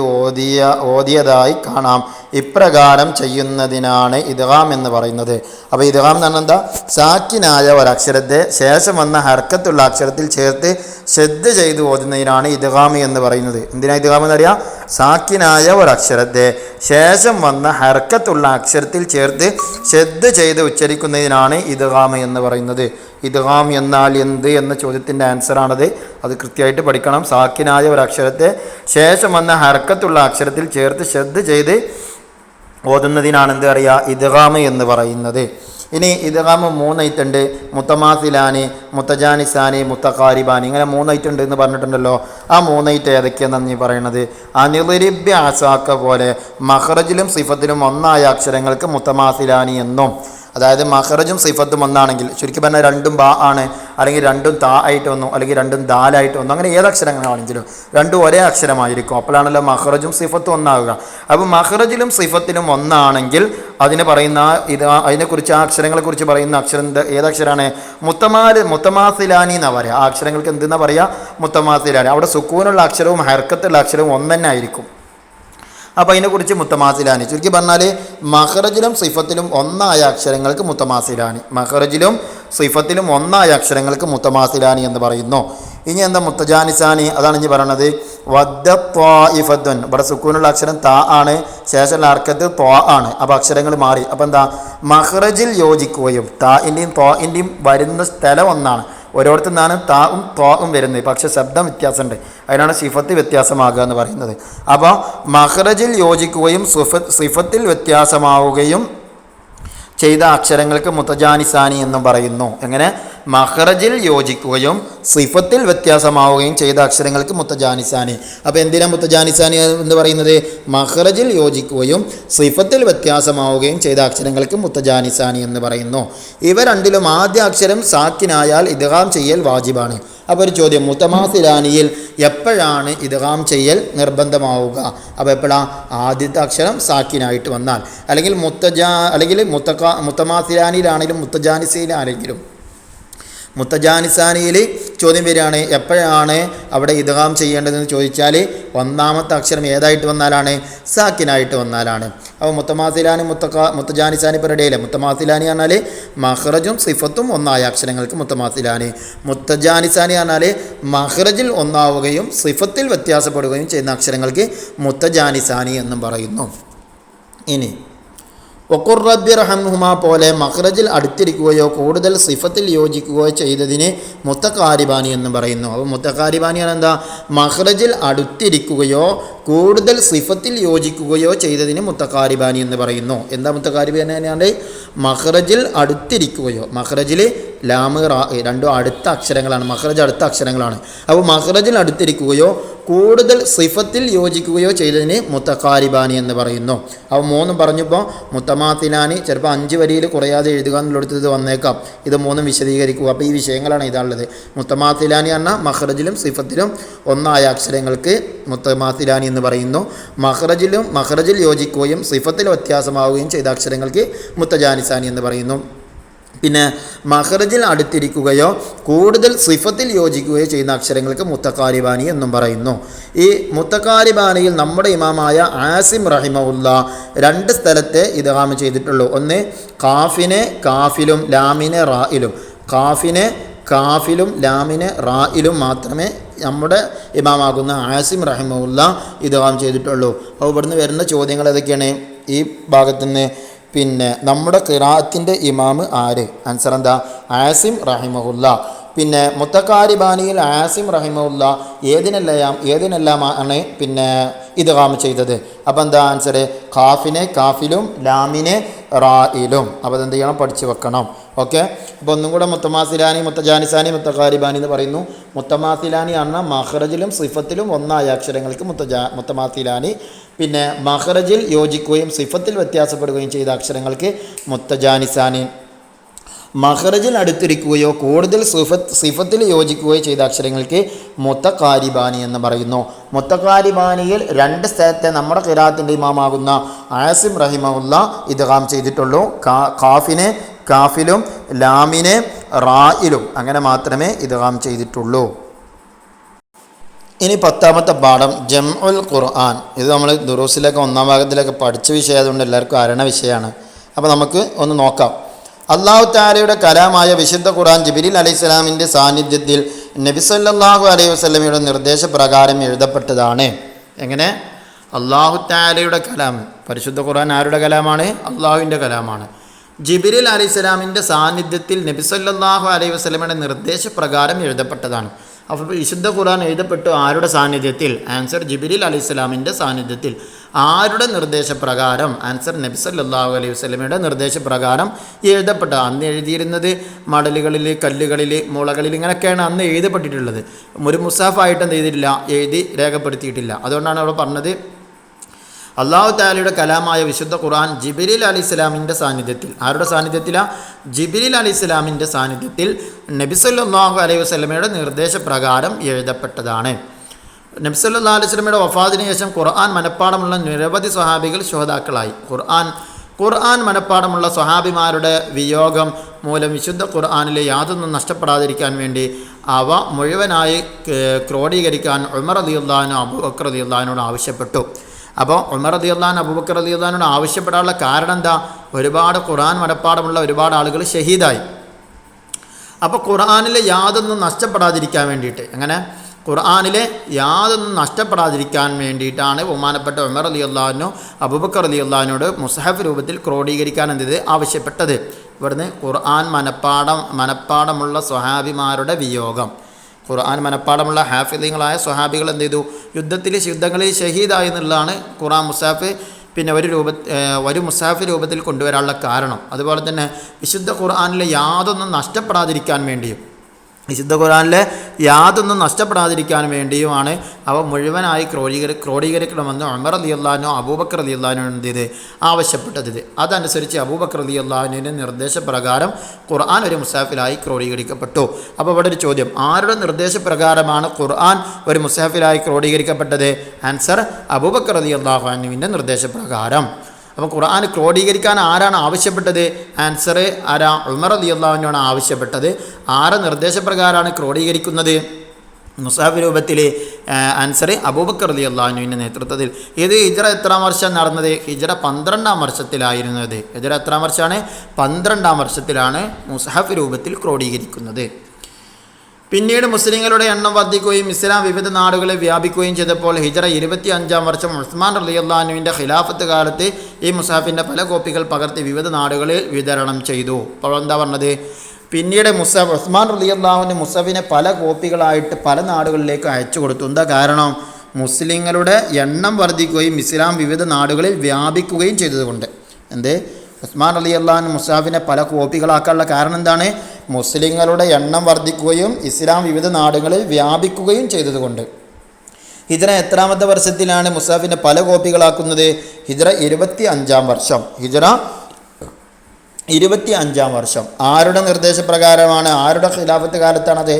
ഓതിയതായി കാണാം. ഇപ്രകാരം ചെയ്യുന്നതിനാണ് ഇദ്ഗാം എന്ന് പറയുന്നത്. അപ്പോൾ ഇദ്ഗാം എന്ന് പറഞ്ഞാൽ എന്താ? സാക്കിനായ ഒരക്ഷരത്തെ ശേഷം വന്ന ഹർക്കത്തുള്ള അക്ഷരത്തിൽ ചേർത്ത് ശ്രദ്ധ ചെയ്ത് ഓതുന്നതിനാണ് ഇദ്ഗാം എന്ന് പറയുന്നത്. എന്തിനാ ഇദ്ഗാം എന്നറിയാം? സാക്കിനായ ഒരക്ഷരത്തെ ശേഷം വന്ന ഹർക്കത്തുള്ള അക്ഷരത്തിൽ ചേർത്ത് ശ്രദ്ധ ചെയ്ത് ഉച്ചരിക്കുന്നതിനാണ് ഇദ്ഗാം എന്ന് പറയുന്നത്. ഇദ്ഗാം എന്നാൽ എന്ത് എന്ന ചോദ്യത്തിൻ്റെ ആൻസറാണത്. അത് കൃത്യമായിട്ട് പഠിക്കണം. സാക്കിനായ ഒരക്ഷരത്തെ ശേഷം വന്ന ഹർക്കത്തുള്ള അക്ഷരത്തിൽ ചേർത്ത് ശ്രദ്ധ ചെയ്ത് ഓതുന്നതിനാണ് എന്ത് പറയുക? ഇദ്ഗാം എന്ന് പറയുന്നത്. ഇനി ഇദ്ഗാം 3 ഐറ്റുണ്ട്. മുത്തമാസിലാനി, മുത്തജാനിസാനി, മുത്തഖാരിബാനി, ഇങ്ങനെ 3 ഐറ്റുണ്ട് എന്ന് പറഞ്ഞിട്ടുണ്ടല്ലോ. ആ 3 ഐറ്റ് ഏതൊക്കെയാണെന്ന് പറയുന്നത്? അനിളിരിബ്യ അസാക്ക പോലെ മഖ്റജിലും സിഫത്തിലും ഒന്നായ അക്ഷരങ്ങൾക്ക് മുത്തമാസിലാനി എന്നും, അതായത് മഖ്റജും സിഫത്തും ഒന്നാണെങ്കിൽ, ചുരുക്കി പറഞ്ഞാൽ 2 ബാ ആണ്, അല്ലെങ്കിൽ 2 താ ആയിട്ട് വന്നു, അല്ലെങ്കിൽ 2 ദാലായിട്ട് വന്നു, അങ്ങനെ ഏത് അക്ഷരങ്ങളാണെങ്കിലും 2 ഒരേ അക്ഷരമായിരിക്കും. അപ്പോഴാണല്ലോ മഖ്റജും സിഫത്തും ഒന്നാവുക. അപ്പോൾ മഖ്റജിലും സിഫത്തിലും ഒന്നാണെങ്കിൽ അതിന് പറയുന്ന അതിനെക്കുറിച്ച് ആ അക്ഷരങ്ങളെക്കുറിച്ച് പറയുന്ന അക്ഷരം ഏതക്ഷരമാണ്? മുത്തമാസിലാനി എന്നാണ് പറയുക. ആ അക്ഷരങ്ങൾക്ക് എന്തെന്നാണ് പറയുക? മുത്തമാസിലാനി. അവിടെ സുക്കൂനുള്ള അക്ഷരവും ഹർക്കത്തുള്ള അക്ഷരവും ഒന്ന് തന്നെ ആയിരിക്കും. അപ്പോൾ അതിനെക്കുറിച്ച് മുത്തമാസിലാനി. ചുരുക്കി പറഞ്ഞാൽ മഖ്റജിലും സിഫത്തിലും ഒന്നായ അക്ഷരങ്ങൾക്ക് മുത്തമാസിലാനി. മഖ്റജിലും സിഫത്തിലും ഒന്നായ അക്ഷരങ്ങൾക്ക് മുത്തമാസിലാനി എന്ന് പറയുന്നു. ഇനി എന്താ മുത്തജാനിസാനി? അതാണ് ഇനി പറയണത്. വദ്ദത്വാഇഫത്തുൻ. ഇവിടെ സുക്കൂനുള്ള അക്ഷരം താ ആണ്, ശേഷമുള്ള ഹർക്കത്ത് ത്വാ ആണ്. അപ്പോൾ അക്ഷരങ്ങൾ മാറി. അപ്പോൾ എന്താ? മഖ്റജിൽ യോജിക്കുകയും താഇൻ്റെയും ത്വാഇൻ്റെയും വരുന്ന സ്ഥലം ഒന്നാണ്. ഓരോരുത്തർ നിന്നാണ് താവും ത്വാവും വരുന്നത്, പക്ഷെ ശബ്ദം വ്യത്യാസമുണ്ട്. അതിനാണ് സിഫത്ത് വ്യത്യാസമാകുക എന്ന് പറയുന്നത്. അപ്പോൾ മഖ്റജിൽ യോജിക്കുകയും സിഫത്തിൽ വ്യത്യാസമാവുകയും ചെയ്ത അക്ഷരങ്ങൾക്ക് മുത്തജാനിസാനി എന്നും പറയുന്നു. എങ്ങനെ? മഖ്റജിൽ യോജിക്കുകയും സിഫത്തിൽ വ്യത്യാസമാവുകയും ചെയ്ത അക്ഷരങ്ങൾക്ക് മുത്തജാനിസാനി. അപ്പോൾ എന്തിനാണ് മുത്തജാനിസാനി എന്ന് പറയുന്നത്? മഖ്റജിൽ യോജിക്കുകയും സിഫത്തിൽ വ്യത്യാസമാവുകയും ചെയ്ത അക്ഷരങ്ങൾക്ക് മുത്തജാനിസാനി എന്ന് പറയുന്നു. ഇവ രണ്ടിലും ആദ്യ അക്ഷരം സാക്കിനായാൽ ഇദ്ഗാം ചെയ്യൽ വാജിബാണ്. അപ്പോൾ ഒരു ചോദ്യം, മുത്തമാസിലാനിയിൽ എപ്പോഴാണ് ഇദ്ഗാം ചെയ്യൽ നിർബന്ധമാവുക? അപ്പോൾ എപ്പോഴാണ്? ആദ്യത്തെ അക്ഷരം സാക്കിനായിട്ട് വന്നാൽ, അല്ലെങ്കിൽ മുത്തമാസിലാനിയിലാണെങ്കിലും മുത്തജാനിസയിലാണെങ്കിലും. മുത്തജാനിസാനിയിൽ ചോദ്യം വരികയാണ് എപ്പോഴാണ് അവിടെ ഇദ്ഗാം ചെയ്യേണ്ടതെന്ന് ചോദിച്ചാൽ ഒന്നാമത്തെ അക്ഷരം ഏതായിട്ട് വന്നാലാണ്? സാക്കിനായിട്ട് വന്നാലാണ്. അപ്പോൾ മുത്തമാസിലാനി മുത്തജാനിസാനി ഇപ്പോൾ റെഡിയല്ലേ? മുത്തമാസിലാനി പറഞ്ഞാൽ മഖ്റജും സിഫത്തും ഒന്നായ അക്ഷരങ്ങൾക്ക് മുത്തമാസിലാനി. മുത്തജാനിസാനി പറഞ്ഞാൽ മഖ്റജിൽ ഒന്നാവുകയും സിഫത്തിൽ വ്യത്യാസപ്പെടുകയും ചെയ്യുന്ന അക്ഷരങ്ങൾക്ക് മുത്തജാനിസാനി എന്നും പറയുന്നു. ഇനി വഖുർ റബ്ബി റഹംഹുമാ പോലെ മഖ്റജിൽ അടുത്തിരിക്കുകയോ കൂടുതൽ സിഫത്തിൽ യോജിക്കുകയോ ചെയ്തതിന് മുത്തഖാരിബാനി എന്ന് പറയുന്നു. അപ്പോൾ മുത്തഖാരിബാനിയാണ് എന്താ? മഖ്റജിൽ അടുത്തിരിക്കുകയോ കൂടുതൽ സിഫത്തിൽ യോജിക്കുകയോ ചെയ്തതിന് മുത്തഖാരിബാനി എന്ന് പറയുന്നു. എന്താ മുത്തഖാരിബാനി? തന്നെയാണ് മഖ്റജിൽ അടുത്തിരിക്കുകയോ, മഖ്റജിൽ ലാമ് റാ രണ്ടും അടുത്ത അക്ഷരങ്ങളാണ്. മഖ്റജ് അടുത്ത അക്ഷരങ്ങളാണ്. അപ്പോൾ മഖ്റജിൽ അടുത്തിരിക്കുകയോ കൂടുതൽ സിഫത്തിൽ യോജിക്കുകയോ ചെയ്തതിന് മുത്തഖാരിബാനി എന്ന് പറയുന്നു. അപ്പോൾ മൂന്നും പറഞ്ഞപ്പോൾ മുത്തമാത്തിലാനി ചിലപ്പോൾ 5 വരിയിൽ കുറയാതെ എഴുതുക എന്നുള്ളത് വന്നേക്കാം. ഇത് മൂന്നും വിശദീകരിക്കുക. അപ്പോൾ ഈ വിഷയങ്ങളാണ് ഇതാണുള്ളത്. മുത്തമാത്തിലാനി പറഞ്ഞാൽ മഖ്റജിലും സിഫത്തിലും ഒന്നായ അക്ഷരങ്ങൾക്ക് മുത്തമാത്തിലാനി എന്ന് പറയുന്നു. മഖ്റജിൽ യോജിക്കുകയും സിഫത്തിൽ വ്യത്യാസമാവുകയും ചെയ്ത അക്ഷരങ്ങൾക്ക് മുത്തജാനിസാനി എന്ന് പറയുന്നു. പിന്നെ മഖ്റജിൽ അടുത്തിരിക്കുകയോ കൂടുതൽ സിഫത്തിൽ യോജിക്കുകയോ ചെയ്യുന്ന അക്ഷരങ്ങൾക്ക് മുത്തഖാരിബാനി എന്നും പറയുന്നു. ഈ മുത്തഖാരിബാനിയിൽ നമ്മുടെ ഇമാമായ ആസിം റഹിമഹുല്ല 2 സ്ഥലത്തെ ഇദ്ഗാം ചെയ്തിട്ടുള്ളൂ. ഒന്ന് കാഫിനെ കാഫിലും ലാമിനെ റായിലും, കാഫിനെ കാഫിലും ലാമിനെ റായിലും മാത്രമേ നമ്മുടെ ഇമാമാകുന്ന ആസിം റഹിമഹുല്ല ഇദ്ഗാം ചെയ്തിട്ടുള്ളൂ. അപ്പോൾ ഇവിടുന്ന് വരുന്ന ചോദ്യങ്ങൾ ഏതൊക്കെയാണ് ഈ ഭാഗത്തുനിന്ന്? പിന്നെ നമ്മുടെ ഖിറാഅത്തിൻ്റെ ഇമാമ് ആര്? ആൻസർ എന്താ? ആസിം റഹിമഹുല്ല. പിന്നെ മുത്തഖാരിബാനിയിൽ ആസിം റഹിമഹുല്ല ഏതിനെല്ലാമാണ് പിന്നെ ഇദ്ഗാം ചെയ്തത്? അപ്പോൾ എന്താ ആൻസർ? ഖാഫിനെ കാഫിലും ലാമിനെ റായിലും. അപ്പോൾ അതെന്ത് ചെയ്യണം? പഠിച്ചു വെക്കണം. ഓക്കെ. അപ്പോൾ ഒന്നും കൂടെ മുത്തമാസിലാനി മുത്തജാനിസാനി മുത്തഖാരിബാനി എന്ന് പറയുന്നു. മുത്തമാസിലാനി പറഞ്ഞാൽ മഖ്റജിലും സിഫത്തിലും ഒന്നായ അക്ഷരങ്ങൾക്ക് മുത്തമാസിലാനി. പിന്നെ മഖ്റജിൽ യോജിക്കുകയും സിഫത്തിൽ വ്യത്യാസപ്പെടുകയും ചെയ്ത അക്ഷരങ്ങൾക്ക് മുത്തജാനിസാനി. മഖ്റജിൽ അടുത്തിരിക്കുകയോ കൂടുതൽ സിഫത്തിൽ യോജിക്കുകയോ ചെയ്ത അക്ഷരങ്ങൾക്ക് മുത്തഖാരിബാനി എന്ന് പറയുന്നു. മുത്തഖാരിബാനിയിൽ 2 സ്ഥലത്തെ നമ്മുടെ ഖിറാഅത്തിൻ്റെ ഇമാമാകുന്ന ആസിം റഹിമഹുല്ല ഇദ്ഗാം ചെയ്തിട്ടുള്ളൂ. കാഫിനെ കാഫിലും ലാമിനെ റായിലും അങ്ങനെ മാത്രമേ ഇദ്ഗാം ചെയ്തിട്ടുള്ളൂ. ഇനി 10ാമത്തെ പാഠം ജംഉൽ ഖുർആൻ. ഇത് നമ്മൾ ദുറൂസിലൊക്കെ 1ാം ഭാഗത്തിലൊക്കെ പഠിച്ച വിഷയമായതുകൊണ്ട് എല്ലാവർക്കും അറിയണ വിഷയമാണ്. അപ്പോൾ നമുക്ക് ഒന്ന് നോക്കാം. അല്ലാഹു തആലയുടെ കലാമായ വിശുദ്ധ ഖുർആൻ ജിബ്രീൽ അലൈഹിസ്സലാമിൻ്റെ സാന്നിധ്യത്തിൽ നബി സല്ലല്ലാഹു അലൈഹി വസല്ലമയുടെ നിർദ്ദേശപ്രകാരം എഴുതപ്പെട്ടതാണ്. എങ്ങനെ? അല്ലാഹു തആലയുടെ കലാം. പരിശുദ്ധ ഖുർആൻ ആരുടെ കലാമാണ്? അല്ലാഹുവിൻ്റെ കലാമാണ്. ജിബ്രീൽ അലൈഹിസ്സലാമിൻ്റെ സാന്നിധ്യത്തിൽ നബി സല്ലല്ലാഹു അലൈഹി വസല്ലമയുടെ നിർദ്ദേശപ്രകാരം എഴുതപ്പെട്ടതാണ്. അപ്പോൾ വിശുദ്ധ ഖുർആൻ എഴുതപ്പെട്ടു ആരുടെ സാന്നിധ്യത്തിൽ? ആൻസർ ജിബ്രീൽ അലൈഹിസ്സലാമിൻ്റെ സാന്നിധ്യത്തിൽ. ആരുടെ നിർദ്ദേശപ്രകാരം? ആൻസർ നബി സല്ലല്ലാഹു അലൈഹി വസല്ലമയുടെ നിർദ്ദേശപ്രകാരം എഴുതപ്പെട്ട. അന്ന് എഴുതിയിരുന്നത് മടലുകളിൽ, കല്ലുകളിൽ, മുളകളിൽ ഇങ്ങനെയൊക്കെയാണ് അന്ന് എഴുതപ്പെട്ടിട്ടുള്ളത്. ഒരു മുസാഫായിട്ട് എന്ത് ചെയ്തിട്ടില്ല? എഴുതി രേഖപ്പെടുത്തിയിട്ടില്ല. അതുകൊണ്ടാണ് അവിടെ പറഞ്ഞത് അല്ലാഹു തആലയുടെ കലാമായ വിശുദ്ധ ഖുർആൻ ജിബ്രീൽ അലൈഹിസ്സലാമിൻ്റെ സാന്നിധ്യത്തിൽ. ആരുടെ സാന്നിധ്യത്തിലാണ്? ജിബ്രീൽ അലൈഹിസ്സലാമിൻ്റെ സാന്നിധ്യത്തിൽ നബി സല്ലല്ലാഹു അലൈഹി വസല്ലമയുടെ നിർദ്ദേശപ്രകാരം എഴുതപ്പെട്ടതാണ്. നബി സല്ലല്ലാഹു അലൈഹി വസല്ലമയുടെ വഫാത്തിന് ശേഷം ഖുർആൻ മനഃപ്പാടമുള്ള നിരവധി സ്വഹാബികൾ ശുഹദാക്കളായി. ഖുർആൻ മനഃപ്പാടമുള്ള സ്വഹാബിമാരുടെ വിയോഗം മൂലം വിശുദ്ധ ഖുർആനിലെ യാതൊന്നും നഷ്ടപ്പെടാതിരിക്കാൻ വേണ്ടി അവ മുഴുവനായി ക്രോഡീകരിക്കാൻ ഉമർ റളിയല്ലാഹു അൻഹു അബൂബക്കർ റളിയല്ലാഹു അൻഹുവിനോട് ആവശ്യപ്പെട്ടു. അപ്പോൾ ഉമർ റളിയല്ലാഹു അൻഹു അബൂബക്കർ റളിയല്ലാഹു അൻഹുവിനോട് ആവശ്യപ്പെടാനുള്ള കാരണം എന്താ? ഒരുപാട് ഖുർആൻ മനഃപ്പാടമുള്ള ഒരുപാട് ആളുകൾ ഷഹീദായി. അപ്പോൾ ഖുർആനിലെ യാതൊന്നും നഷ്ടപ്പെടാതിരിക്കാൻ വേണ്ടിയിട്ട്, അങ്ങനെ ഖുർആനിലെ യാതൊന്നും നഷ്ടപ്പെടാതിരിക്കാൻ വേണ്ടിയിട്ടാണ് ബഹുമാനപ്പെട്ട ഉമർ റളിയല്ലാഹു അൻഹു അബൂബക്കർ റളിയല്ലാഹു അൻഹുവിനോട് മുസ്ഹഫ് രൂപത്തിൽ ക്രോഡീകരിക്കാൻ എന്തത് ആവശ്യപ്പെട്ടത്. ഇവിടുന്ന് ഖുർആൻ മനഃപ്പാടമുള്ള സ്വഹാബിമാരുടെ വിയോഗം. ഖുർആൻ മനഃപ്പാടമുള്ള ഹാഫിദീങ്ങളായ സ്വഹാബികൾ എന്ത് ചെയ്തു? യുദ്ധങ്ങളിൽ ഷഹീദായി എന്നുള്ളതാണ് ഖുർആൻ മുസാഫ് പിന്നെ ഒരു മുസാഫ് രൂപത്തിൽ കൊണ്ടുവരാനുള്ള കാരണം. അതുപോലെ തന്നെ വിശുദ്ധ ഖുർആനിലെ യാതൊന്നും നഷ്ടപ്പെടാതിരിക്കാൻ വേണ്ടിയും വേണ്ടിയുമാണ് അവ മുഴുവനായി ക്രോഡീകരിക്കണമെന്ന് ഉമർ റളിയല്ലാഹു അൻഹു അബൂബക്കർ റളിയല്ലാഹു അൻഹു എന്ത് ചെയ്ത് ആവശ്യപ്പെട്ടത്. അതനുസരിച്ച് അബൂബക്കർ റളിയല്ലാഹു അൻഹുവിൻ്റെ നിർദ്ദേശപ്രകാരം ഖുർആൻ ഒരു മുസാഫിലായി ക്രോഡീകരിക്കപ്പെട്ടു. അപ്പോൾ ഇവിടെ ഒരു ചോദ്യം, ആരുടെ നിർദ്ദേശപ്രകാരമാണ് ഖുർആൻ ഒരു മുസാഫിലായി ക്രോഡീകരിക്കപ്പെട്ടത്? ആൻസർ അബൂബക്കർ റളിയല്ലാഹു അൻഹുവിൻ്റെ നിർദ്ദേശപ്രകാരം. അപ്പോൾ ഖുർആൻ ക്രോഡീകരിക്കാൻ ആരാണ് ആവശ്യപ്പെട്ടത്? ആൻസർ ആരാ? ഉമർ റളിയല്ലാഹു അൻഹു ആണ് ആവശ്യപ്പെട്ടത്. ആരുടെ നിർദ്ദേശപ്രകാരമാണ് ക്രോഡീകരിക്കുന്നത്? മുസാഫ് രൂപത്തിൽ. ആൻസർ അബൂബക്കർ റളിയല്ലാഹു അൻഹുവിൻ്റെ നേതൃത്വത്തിൽ. ഇത് ഹിജ്റ എത്രാം വർഷം നടന്നത്? ഹിജ്റ 12ാം വർഷത്തിലായിരുന്നത്. ഹിജ്റ എത്രാം വർഷമാണ്? 12ാം വർഷത്തിലാണ് മുസാഫ് രൂപത്തിൽ ക്രോഡീകരിക്കുന്നത്. പിന്നീട് മുസ്ലിങ്ങളുടെ എണ്ണം വർദ്ധിക്കുകയും ഇസ്ലാം വിവിധ നാടുകളിൽ വ്യാപിക്കുകയും ചെയ്തപ്പോൾ ഹിജ്റ 25ാം വർഷം ഉസ്മാൻ റളിയല്ലാഹു അൻഹുവിൻ്റെ ഖിലാഫത്ത് കാലത്ത് ഈ മുസാഫിൻ്റെ പല കോപ്പികൾ പകർത്തി വിവിധ നാടുകളിൽ വിതരണം ചെയ്തു. അപ്പോൾ എന്താ പറഞ്ഞത്? പിന്നീട് ഉസ്മാൻ റളിയല്ലാഹു അൻഹു മുസാഫിനെ പല കോപ്പികളായിട്ട് പല നാടുകളിലേക്ക് അയച്ചു കൊടുത്തു. എന്താ കാരണം? മുസ്ലിങ്ങളുടെ എണ്ണം വർദ്ധിക്കുകയും ഇസ്ലാം വിവിധ നാടുകളിൽ വ്യാപിക്കുകയും ചെയ്തതുകൊണ്ട്. ഉസ്മാൻ റളിയല്ലാഹു അൻഹു മുസാഫിനെ പല കോപ്പികളാക്കാനുള്ള കാരണം എന്താണ്? മുസ്ലിങ്ങളുടെ എണ്ണം വർദ്ധിക്കുകയും ഇസ്ലാം വിവിധ നാടുകളിൽ വ്യാപിക്കുകയും ചെയ്തതുകൊണ്ട്. ഹിജ്റ എത്രാമത്തെ വർഷത്തിലാണ് മുസാഫിനെ പല കോപ്പികളാക്കുന്നത്? ഹിജ്റ 25-ാം വർഷം. ഹിജ്റ 25-ാം വർഷം. ആരുടെ നിർദ്ദേശപ്രകാരമാണ്? ആരുടെ ഖിലാഫത്ത് കാലത്താണത്?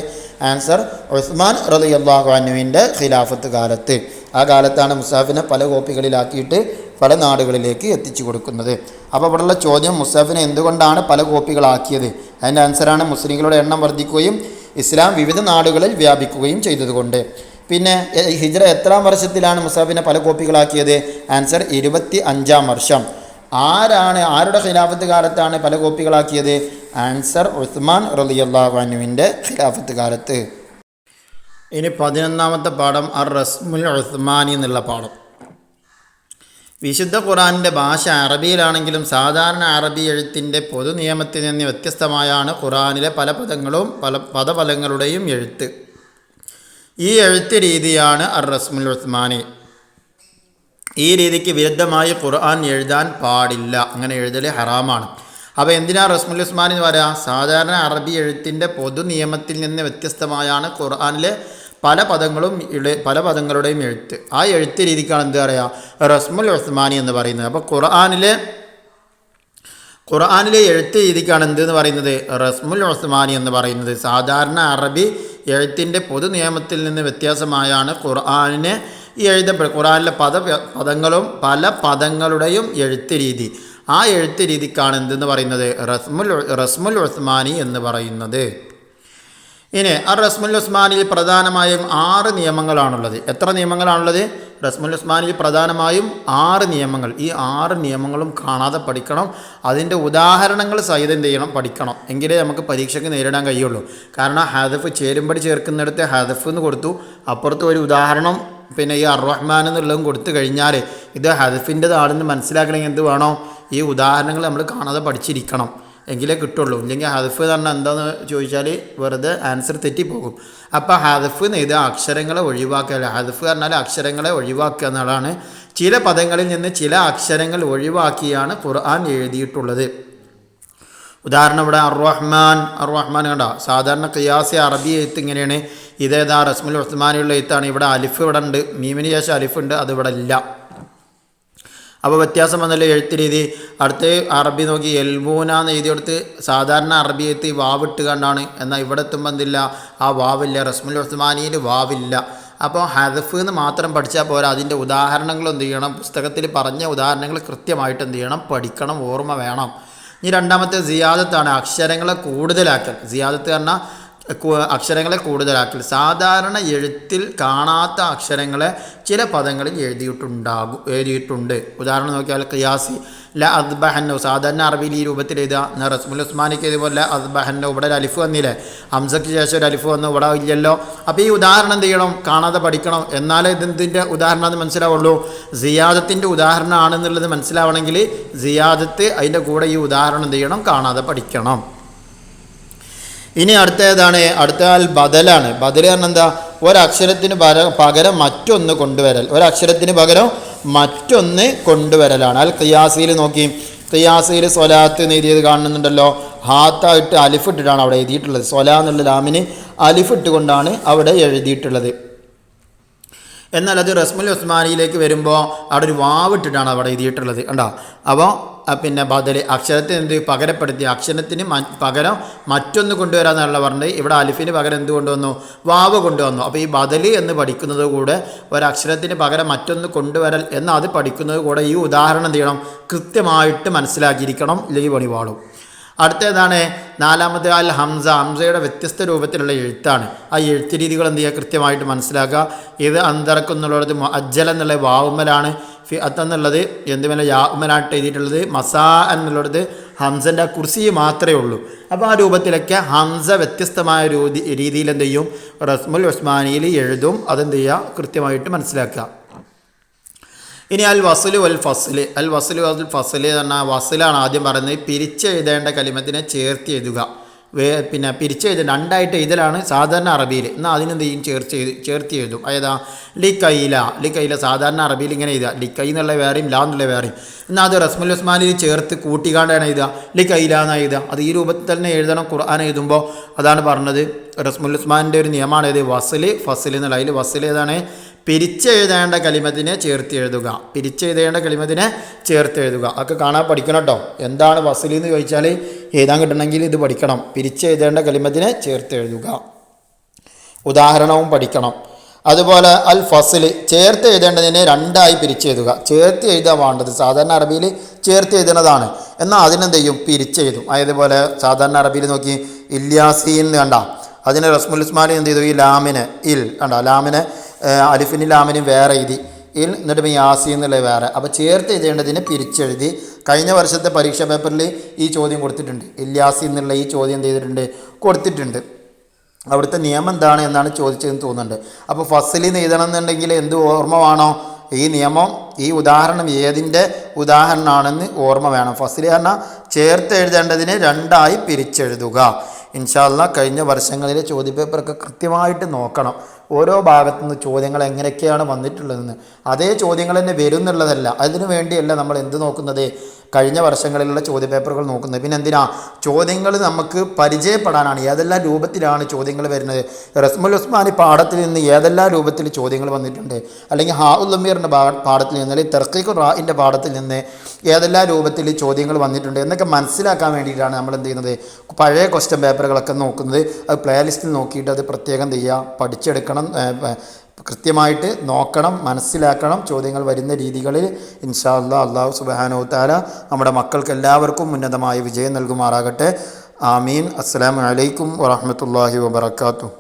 ആൻസർ ഉസ്മാൻ റളിയല്ലാഹു അൻഹുവിൻ്റെ ഖിലാഫത്ത് കാലത്ത്. ആ കാലത്താണ് മുസാഫിനെ പല കോപ്പികളിലാക്കിയിട്ട് പല നാടുകളിലേക്ക് എത്തിച്ചു കൊടുക്കുന്നത്. അപ്പോൾ ഇവിടെയുള്ള ചോദ്യം, മുസാഫിനെ എന്തുകൊണ്ടാണ് പല കോപ്പികളാക്കിയത്? അതിൻ്റെ ആൻസറാണ് മുസ്ലിങ്ങളുടെ എണ്ണം വർദ്ധിക്കുകയും ഇസ്ലാം വിവിധ നാടുകളിൽ വ്യാപിക്കുകയും ചെയ്തതുകൊണ്ട്. പിന്നെ ഹിജ്റ എത്രാം വർഷത്തിലാണ് മുസാഫിനെ പല കോപ്പികളാക്കിയത്? ആൻസർ 25-ാം വർഷം. ആരുടെ ഖിലാഫത്ത് കാലത്താണ് പല കോപ്പികളാക്കിയത്? ആൻസർ ഉസ്മാൻ റളിയല്ലാഹു അൻഹുവിൻ്റെ ഖിലാഫത്ത് കാലത്ത്. ഇനി 11-ാമത്തെ പാഠം അർ റസ്മുൽ ഉസ്മാനി എന്നുള്ള പാഠം. വിശുദ്ധ ഖുർആനിൻ്റെ ഭാഷ അറബിയിലാണെങ്കിലും സാധാരണ അറബി എഴുത്തിൻ്റെ പൊതു നിയമത്തിൽ നിന്ന് വ്യത്യസ്തമായാണ് ഖുർആനിലെ പല പദങ്ങളും പദഫലങ്ങളുടെയും എഴുത്ത്. ഈ എഴുത്ത് രീതിയാണ് അർ റസ്മുൽ ഉസ്മാനി. ഈ രീതിക്ക് വിരുദ്ധമായി ഖുർആൻ എഴുതാൻ പാടില്ല. അങ്ങനെ എഴുതൽ ഹറാമാണ്. അപ്പോൾ എന്തിനാ റസ്മുൽ ഉസ്മാനി എന്ന് പറയാം? സാധാരണ അറബി എഴുത്തിൻ്റെ പൊതു നിയമത്തിൽ നിന്ന് വ്യത്യസ്തമായാണ് ഖുർആനിലെ പല പദങ്ങളുടെയും എഴുത്ത്. ആ എഴുത്ത് രീതിക്കാണ് എന്ത് പറയുക? റസ്മുൽ ഉസ്മാനി എന്ന് പറയുന്നത്. അപ്പോൾ ഖുർആനിലെ എഴുത്ത് രീതിക്കാണ് എന്തെന്ന് പറയുന്നത്? റസ്മുൽ ഉസ്മാനി എന്ന് പറയുന്നത്. സാധാരണ അറബി എഴുത്തിൻ്റെ പൊതു നിയമത്തിൽ നിന്ന് വ്യത്യാസമായാണ് ഖുർആനിനെ ഖുർആനിലെ പദങ്ങളും പല പദങ്ങളുടെയും എഴുത്ത് രീതി. ആ എഴുത്ത് രീതിക്കാണ് എന്തെന്ന് പറയുന്നത്? റസ്മുൽ ഉസ്മാനി എന്ന് പറയുന്നത്. ഇനി ആ റസ്മുൽ ഉസ്മാനിയിൽ പ്രധാനമായും 6 നിയമങ്ങളാണുള്ളത്. എത്ര നിയമങ്ങളാണുള്ളത്? റസ്മുൽ ഉസ്മാനിയിൽ പ്രധാനമായും 6 നിയമങ്ങൾ. ഈ 6 നിയമങ്ങളും കാണാതെ പഠിക്കണം. അതിൻ്റെ ഉദാഹരണങ്ങൾ സഹിതം എന്ത് ചെയ്യണം? പഠിക്കണം. എങ്കിലേ നമുക്ക് പരീക്ഷയ്ക്ക് നേരിടാൻ കഴിയുള്ളൂ. കാരണം ഹദഫ് ചേരുമ്പടി ചേർക്കുന്നിടത്ത് ഹദഫ് എന്ന് കൊടുത്തു, അപ്പുറത്ത് ഒരു ഉദാഹരണം പിന്നെ ഈ അർ-റഹ്മാൻ എന്നുള്ളതും കൊടുത്തു കഴിഞ്ഞാൽ ഇത് ഹദഫിൻ്റെതാണെന്ന് മനസ്സിലാക്കണമെങ്കിൽ എന്ത് വേണം? ഈ ഉദാഹരണങ്ങൾ നമ്മൾ കാണാതെ പഠിച്ചിരിക്കണം. എങ്കിലേ കിട്ടുള്ളൂ. ഇല്ലെങ്കിൽ ഹദഫ് എന്ന് പറഞ്ഞാൽ എന്താണെന്ന് ചോദിച്ചാൽ വെറുതെ ആൻസർ തെറ്റിപ്പോകും. അപ്പോൾ ഹദഫ് എന്ന് ഇത് അക്ഷരങ്ങളെ ഒഴിവാക്കുക. ഹദഫ് പറഞ്ഞാൽ അക്ഷരങ്ങളെ ഒഴിവാക്കുക എന്നുള്ളതാണ്. ചില പദങ്ങളിൽ നിന്ന് ചില അക്ഷരങ്ങൾ ഒഴിവാക്കിയാണ് ഖുർആൻ എഴുതിയിട്ടുള്ളത്. ഉദാഹരണം ഇവിടെ അർ-റഹ്മാൻ കണ്ട. സാധാരണ ഖിയാസി അറബി എഴുത്ത് ഇങ്ങനെയാണ്. ഇതേതാ റസ്മുൽ ഉസ്മാനിയുള്ള എഴുത്താണ്. ഇവിടെ അലിഫ് ഇവിടെ ഉണ്ട്, മീമിന് ശേഷം അലിഫ് ഉണ്ട്, അത് ഇവിടെ ഇല്ല. അപ്പോൾ വ്യത്യാസം വന്നല്ലോ എഴുത്ത് രീതി. അടുത്ത് അറബി നോക്കി എൽമൂന എന്ന് എഴുതി കൊടുത്ത് സാധാരണ അറബി എഴുത്ത് വാവിട്ട് കണ്ടാണ്. എന്നാൽ ഇവിടെ എത്തുമ്പോൾ എന്തില്ല? ആ വാവില്ല. റസ്മുൽ ഉസ്മാനിയിൽ വാവില്ല. അപ്പോൾ ഹദഫ് എന്ന് മാത്രം പഠിച്ചാൽ പോരാ, അതിൻ്റെ ഉദാഹരണങ്ങൾ എന്ത് ചെയ്യണം? പുസ്തകത്തിൽ പറഞ്ഞ ഉദാഹരണങ്ങൾ കൃത്യമായിട്ട് എന്ത് ചെയ്യണം? പഠിക്കണം, ഓർമ്മ വേണം. ഇനി രണ്ടാമത്തെ സിയാദത്താണ്. അക്ഷരങ്ങളെ കൂടുതലാക്കൽ. സിയാദത്ത് പറഞ്ഞാൽ അക്ഷരങ്ങളെ കൂടുതലാക്കൽ. സാധാരണ എഴുത്തിൽ കാണാത്ത അക്ഷരങ്ങളെ ചില പദങ്ങളിൽ എഴുതിയിട്ടുണ്ട്. ഉദാഹരണം നോക്കിയാൽ ഖിയാസി ല അദ്ബഹന്നോ. സാധാരണ അറബിയിൽ ഈ രൂപത്തിൽ എഴുതുക. റസ്മുൽ ഉസ്മാനിക്ക് ഇതുപോലെ അദ്ബഹന്നോ. ഇവിടെ ഒരു അലിഫ് വന്നില്ലേ? ഹംസയ്ക്ക് ശേഷം ഒരു അലിഫ് വന്നു, ഇവിടെ ഇല്ലല്ലോ. അപ്പോൾ ഈ ഉദാഹരണം എന്ത് ചെയ്യണം? കാണാതെ പഠിക്കണം. എന്നാലേ ഇതിൻ്റെ ഉദാഹരണം എന്ന് മനസ്സിലാവുള്ളൂ. സിയാദത്തിൻ്റെ ഉദാഹരണം ആണെന്നുള്ളത് മനസ്സിലാവണമെങ്കിൽ സിയാദത്ത് അതിൻ്റെ കൂടെ ഈ ഉദാഹരണം എന്ത് ചെയ്യണം? കാണാതെ പഠിക്കണം. ഇനി അടുത്തതാണ് ബദലാണ്. ബദൽ പറഞ്ഞാൽ എന്താ? ഒരക്ഷരത്തിന് പകരം മറ്റൊന്ന് കൊണ്ടുവരൽ. ഒരക്ഷരത്തിന് പകരം മറ്റൊന്ന് കൊണ്ടുവരലാണ്. ഖിയാസിയിൽ നോക്കി. ഖിയാസിയിൽ സ്വലാത്ത് എന്ന് എഴുതിയത് കാണുന്നുണ്ടല്ലോ. ഹാത്തായിട്ട് അലിഫിട്ടിട്ടാണ് അവിടെ എഴുതിയിട്ടുള്ളത്. സ്വലാ എന്നുള്ള ലാമിന് അലിഫിട്ട് കൊണ്ടാണ് അവിടെ എഴുതിയിട്ടുള്ളത്. എന്നാൽ അത് റസ്മുൽ ഉസ്മാനിയിലേക്ക് വരുമ്പോൾ അവിടെ ഒരു വാവിട്ടിട്ടാണ് അവിടെ എഴുതിയിട്ടുള്ളത്. കണ്ടോ? അപ്പോൾ പിന്നെ ബദൽ അക്ഷരത്തിന് എന്ത് പകരപ്പെടുത്തി? അക്ഷരത്തിന് പകരം മറ്റൊന്ന് കൊണ്ടുവരാമെന്നുള്ള പറഞ്ഞത്. ഇവിടെ അലിഫിന് പകരം എന്ത് കൊണ്ടുവന്നു? വാവ് കൊണ്ടുവന്നു. അപ്പോൾ ഈ ബദൽ എന്ന് പഠിക്കുന്നത് കൂടെ ഒരക്ഷരത്തിന് പകരം മറ്റൊന്ന് കൊണ്ടുവരൽ എന്ന് അത് പഠിക്കുന്നത് കൂടെ ഈ ഉദാഹരണം എന്ത് ചെയ്യണം? കൃത്യമായിട്ട് മനസ്സിലാക്കിയിരിക്കണം. ഇല്ലെങ്കിൽ പണിപാടും. അടുത്തതാണ് നാലാമത്തെ ഹംസയുടെ വ്യത്യസ്ത രൂപത്തിലുള്ള എഴുത്താണ്. ആ എഴുത്ത് രീതികൾ എന്ത് ചെയ്യുക? കൃത്യമായിട്ട് മനസ്സിലാക്കുക. ഇത് അന്തറക്കുന്നുള്ളത് അജ്ജൽ എന്നുള്ള വാവുമ്മലാണ്. അതെന്നുള്ളത് എന്തുമല്ല യാഉമ്മലായിട്ട് എഴുതിയിട്ടുള്ളത്. മസാ എന്നുള്ളത് ഹംസൻ്റെ കുർസി മാത്രമേ ഉള്ളൂ. അപ്പോൾ ആ രൂപത്തിലൊക്കെ ഹംസ വ്യത്യസ്തമായ രീതിയിൽ എന്ത് ചെയ്യും? റസ്മുൽ ഉസ്മാനിയിൽ എഴുതും. അതെന്ത് ചെയ്യുക? കൃത്യമായിട്ട് മനസ്സിലാക്കുക. ഇനി അൽ വസ്ലു വൽ ഫസ്ല്. അൽ വസ്ലു വൽ ഫസ്ല് എന്ന് പറഞ്ഞാൽ വസ്ലാണ് ആദ്യം പറയുന്നത്. പിരിച്ചെഴുതേണ്ട കലിമത്തിനെ ചേർത്ത് എഴുതുക. പിന്നെ പിരിച്ചെഴുത രണ്ടായിട്ട് എഴുതലാണ് സാധാരണ അറബിയിൽ. എന്നാൽ അതിനെന്ത് ചെയ്യും? ചേർത്ത് എഴുതും. ഏതാ? ലിക്കൈല സാധാരണ അറബിയിൽ ഇങ്ങനെ എഴുതുക. ലിക്കൈ എന്നുള്ള വേറെയും ലാ എന്നുള്ള വേറെയും. എന്നാൽ അത് റസ്മുൽ ഉസ്മാനിൽ ചേർത്ത് കൂട്ടിക്കാണ്ടാണ് എഴുതുക. ലിക്കൈല എന്ന് എഴുതുക. അത് ഈ രൂപത്തിൽ തന്നെ എഴുതണം ഖുർആൻ എഴുതുമ്പോൾ. അതാണ് പറഞ്ഞത്. റസ്മുൽ ഉസ്മാനിൻ്റെ ഒരു നിയമമാണ് ഇത്. വസ്ല് ഫസ്ല് എന്നുള്ള. അതിൽ വസ്ല് ഏതാണ്? പിരിച്ചെഴുതേണ്ട കലിമത്തിനെ ചേർത്ത് എഴുതുക. പിരിച്ചെഴുതേണ്ട കലിമത്തിനെ ചേർത്ത് എഴുതുക. ഒക്കെ കാണാൻ പഠിക്കണം കേട്ടോ. എന്താണ് ഫസ്ലി എന്ന് ചോദിച്ചാൽ എഴുതാൻ കിട്ടണമെങ്കിൽ ഇത് പഠിക്കണം. പിരിച്ചെഴുതേണ്ട കലിമത്തിനെ ചേർത്ത് എഴുതുക. ഉദാഹരണവും പഠിക്കണം. അതുപോലെ അൽ ഫസ്ൽ ചേർത്ത് എഴുതേണ്ടതിനെ രണ്ടായി പിരിച്ചെഴുതുക. ചേർത്ത് എഴുതാൻ വേണ്ടത് സാധാരണ അറബിയിൽ ചേർത്ത് എഴുതുന്നതാണ്. എന്നാൽ അതിനെന്ത് ചെയ്യും? പിരിച്ചെഴുതും. അതേപോലെ സാധാരണ അറബിയിൽ നോക്കി ഇല്യാസീൻ കണ്ട, അതിന് റസ്മുൽ ഉസ്മാനി എന്ത് ചെയ്തു? ഈ ലാമിന് ഇൽ കണ്ട, ലാമിന് അലിഫിന് ലാമിനും വേറെ എഴുതി ഇൽ, എന്നിട്ട് യാസീൻ എന്നുള്ളത് വേറെ. അപ്പോൾ ചേർത്ത് എഴുതേണ്ടതിന് പിരിച്ചെഴുതി. കഴിഞ്ഞ വർഷത്തെ പരീക്ഷാ പേപ്പറിൽ ഈ ചോദ്യം കൊടുത്തിട്ടുണ്ട്. ഇല്യാസീൻ എന്നുള്ള ഈ ചോദ്യം എന്ത് ചെയ്തിട്ടുണ്ട്? കൊടുത്തിട്ടുണ്ട്. അവിടുത്തെ നിയമം എന്താണ് എന്നാണ് ചോദിച്ചതെന്ന് തോന്നുന്നുണ്ട്. അപ്പോൾ ഫസ്ലിൽ എഴുതണം എന്നുണ്ടെങ്കിൽ എന്ത് ഓർമ്മ വേണോ? ഈ നിയമം, ഈ ഉദാഹരണം ഏതിൻ്റെ ഉദാഹരണമാണെന്ന് ഓർമ്മ വേണം. ഫസ്ലി പറഞ്ഞാൽ ചേർത്ത് എഴുതേണ്ടതിനെ രണ്ടായി പിരിച്ചെഴുതുക. ഇൻഷാ അല്ലാഹ് കഴിഞ്ഞ വർഷങ്ങളിലെ ചോദ്യപേപ്പറൊക്കെ കൃത്യമായിട്ട് നോക്കണം. ഓരോ ഭാഗത്തുനിന്ന് ചോദ്യങ്ങൾ എങ്ങനെയൊക്കെയാണ് വന്നിട്ടുള്ളതെന്ന്. അതേ ചോദ്യങ്ങൾ തന്നെ വരും എന്നുള്ളതല്ല. അതിനു വേണ്ടിയല്ല നമ്മൾ എന്ത് നോക്കുന്നത്? കഴിഞ്ഞ വർഷങ്ങളിലുള്ള ചോദ്യപേപ്പറുകൾ നോക്കുന്നത്. പിന്നെ എന്തിനാ? ചോദ്യങ്ങൾ നമുക്ക് പരിചയപ്പെടാനാണ്. ഏതെല്ലാം രൂപത്തിലാണ് ചോദ്യങ്ങൾ വരുന്നത്? റസ്മുൽ ഉസ്മാനി പാഠത്തിൽ നിന്ന് ഏതെല്ലാം രൂപത്തിൽ ചോദ്യങ്ങൾ വന്നിട്ടുണ്ട്, അല്ലെങ്കിൽ ഹാ ഉൽ അമീറിൻ്റെ പാഠത്തിൽ നിന്ന്, അല്ലെങ്കിൽ തർക്കീഖുർ റാഇൻ്റെ പാഠത്തിൽ നിന്ന് ഏതെല്ലാം രൂപത്തിൽ ചോദ്യങ്ങൾ വന്നിട്ടുണ്ട് എന്നൊക്കെ മനസ്സിലാക്കാൻ വേണ്ടിയിട്ടാണ് നമ്മൾ എന്ത് ചെയ്യുന്നത്? പഴയ ക്വസ്റ്റ്യൻ പേപ്പറുകളൊക്കെ നോക്കുന്നത്. അത് പ്ലേലിസ്റ്റിൽ നോക്കിയിട്ട് അത് പ്രത്യേകം ചെയ്യുക, പഠിച്ചെടുക്കണം, കൃത്യമായിട്ട് നോക്കണം, മനസ്സിലാക്കണം ചോദ്യങ്ങൾ വരുന്ന രീതികളിൽ. ഇൻഷാ അല്ലാഹ് അല്ലാഹു സുബ്ഹാനഹു തആല നമ്മുടെ മക്കൾക്ക് എല്ലാവർക്കും ഉന്നതമായ വിജയം നൽകുമാറാകട്ടെ. ആമീൻ. അസ്സലാമു അലൈക്കും വറഹ്മത്തുള്ളാഹി വബറകാതുഹു.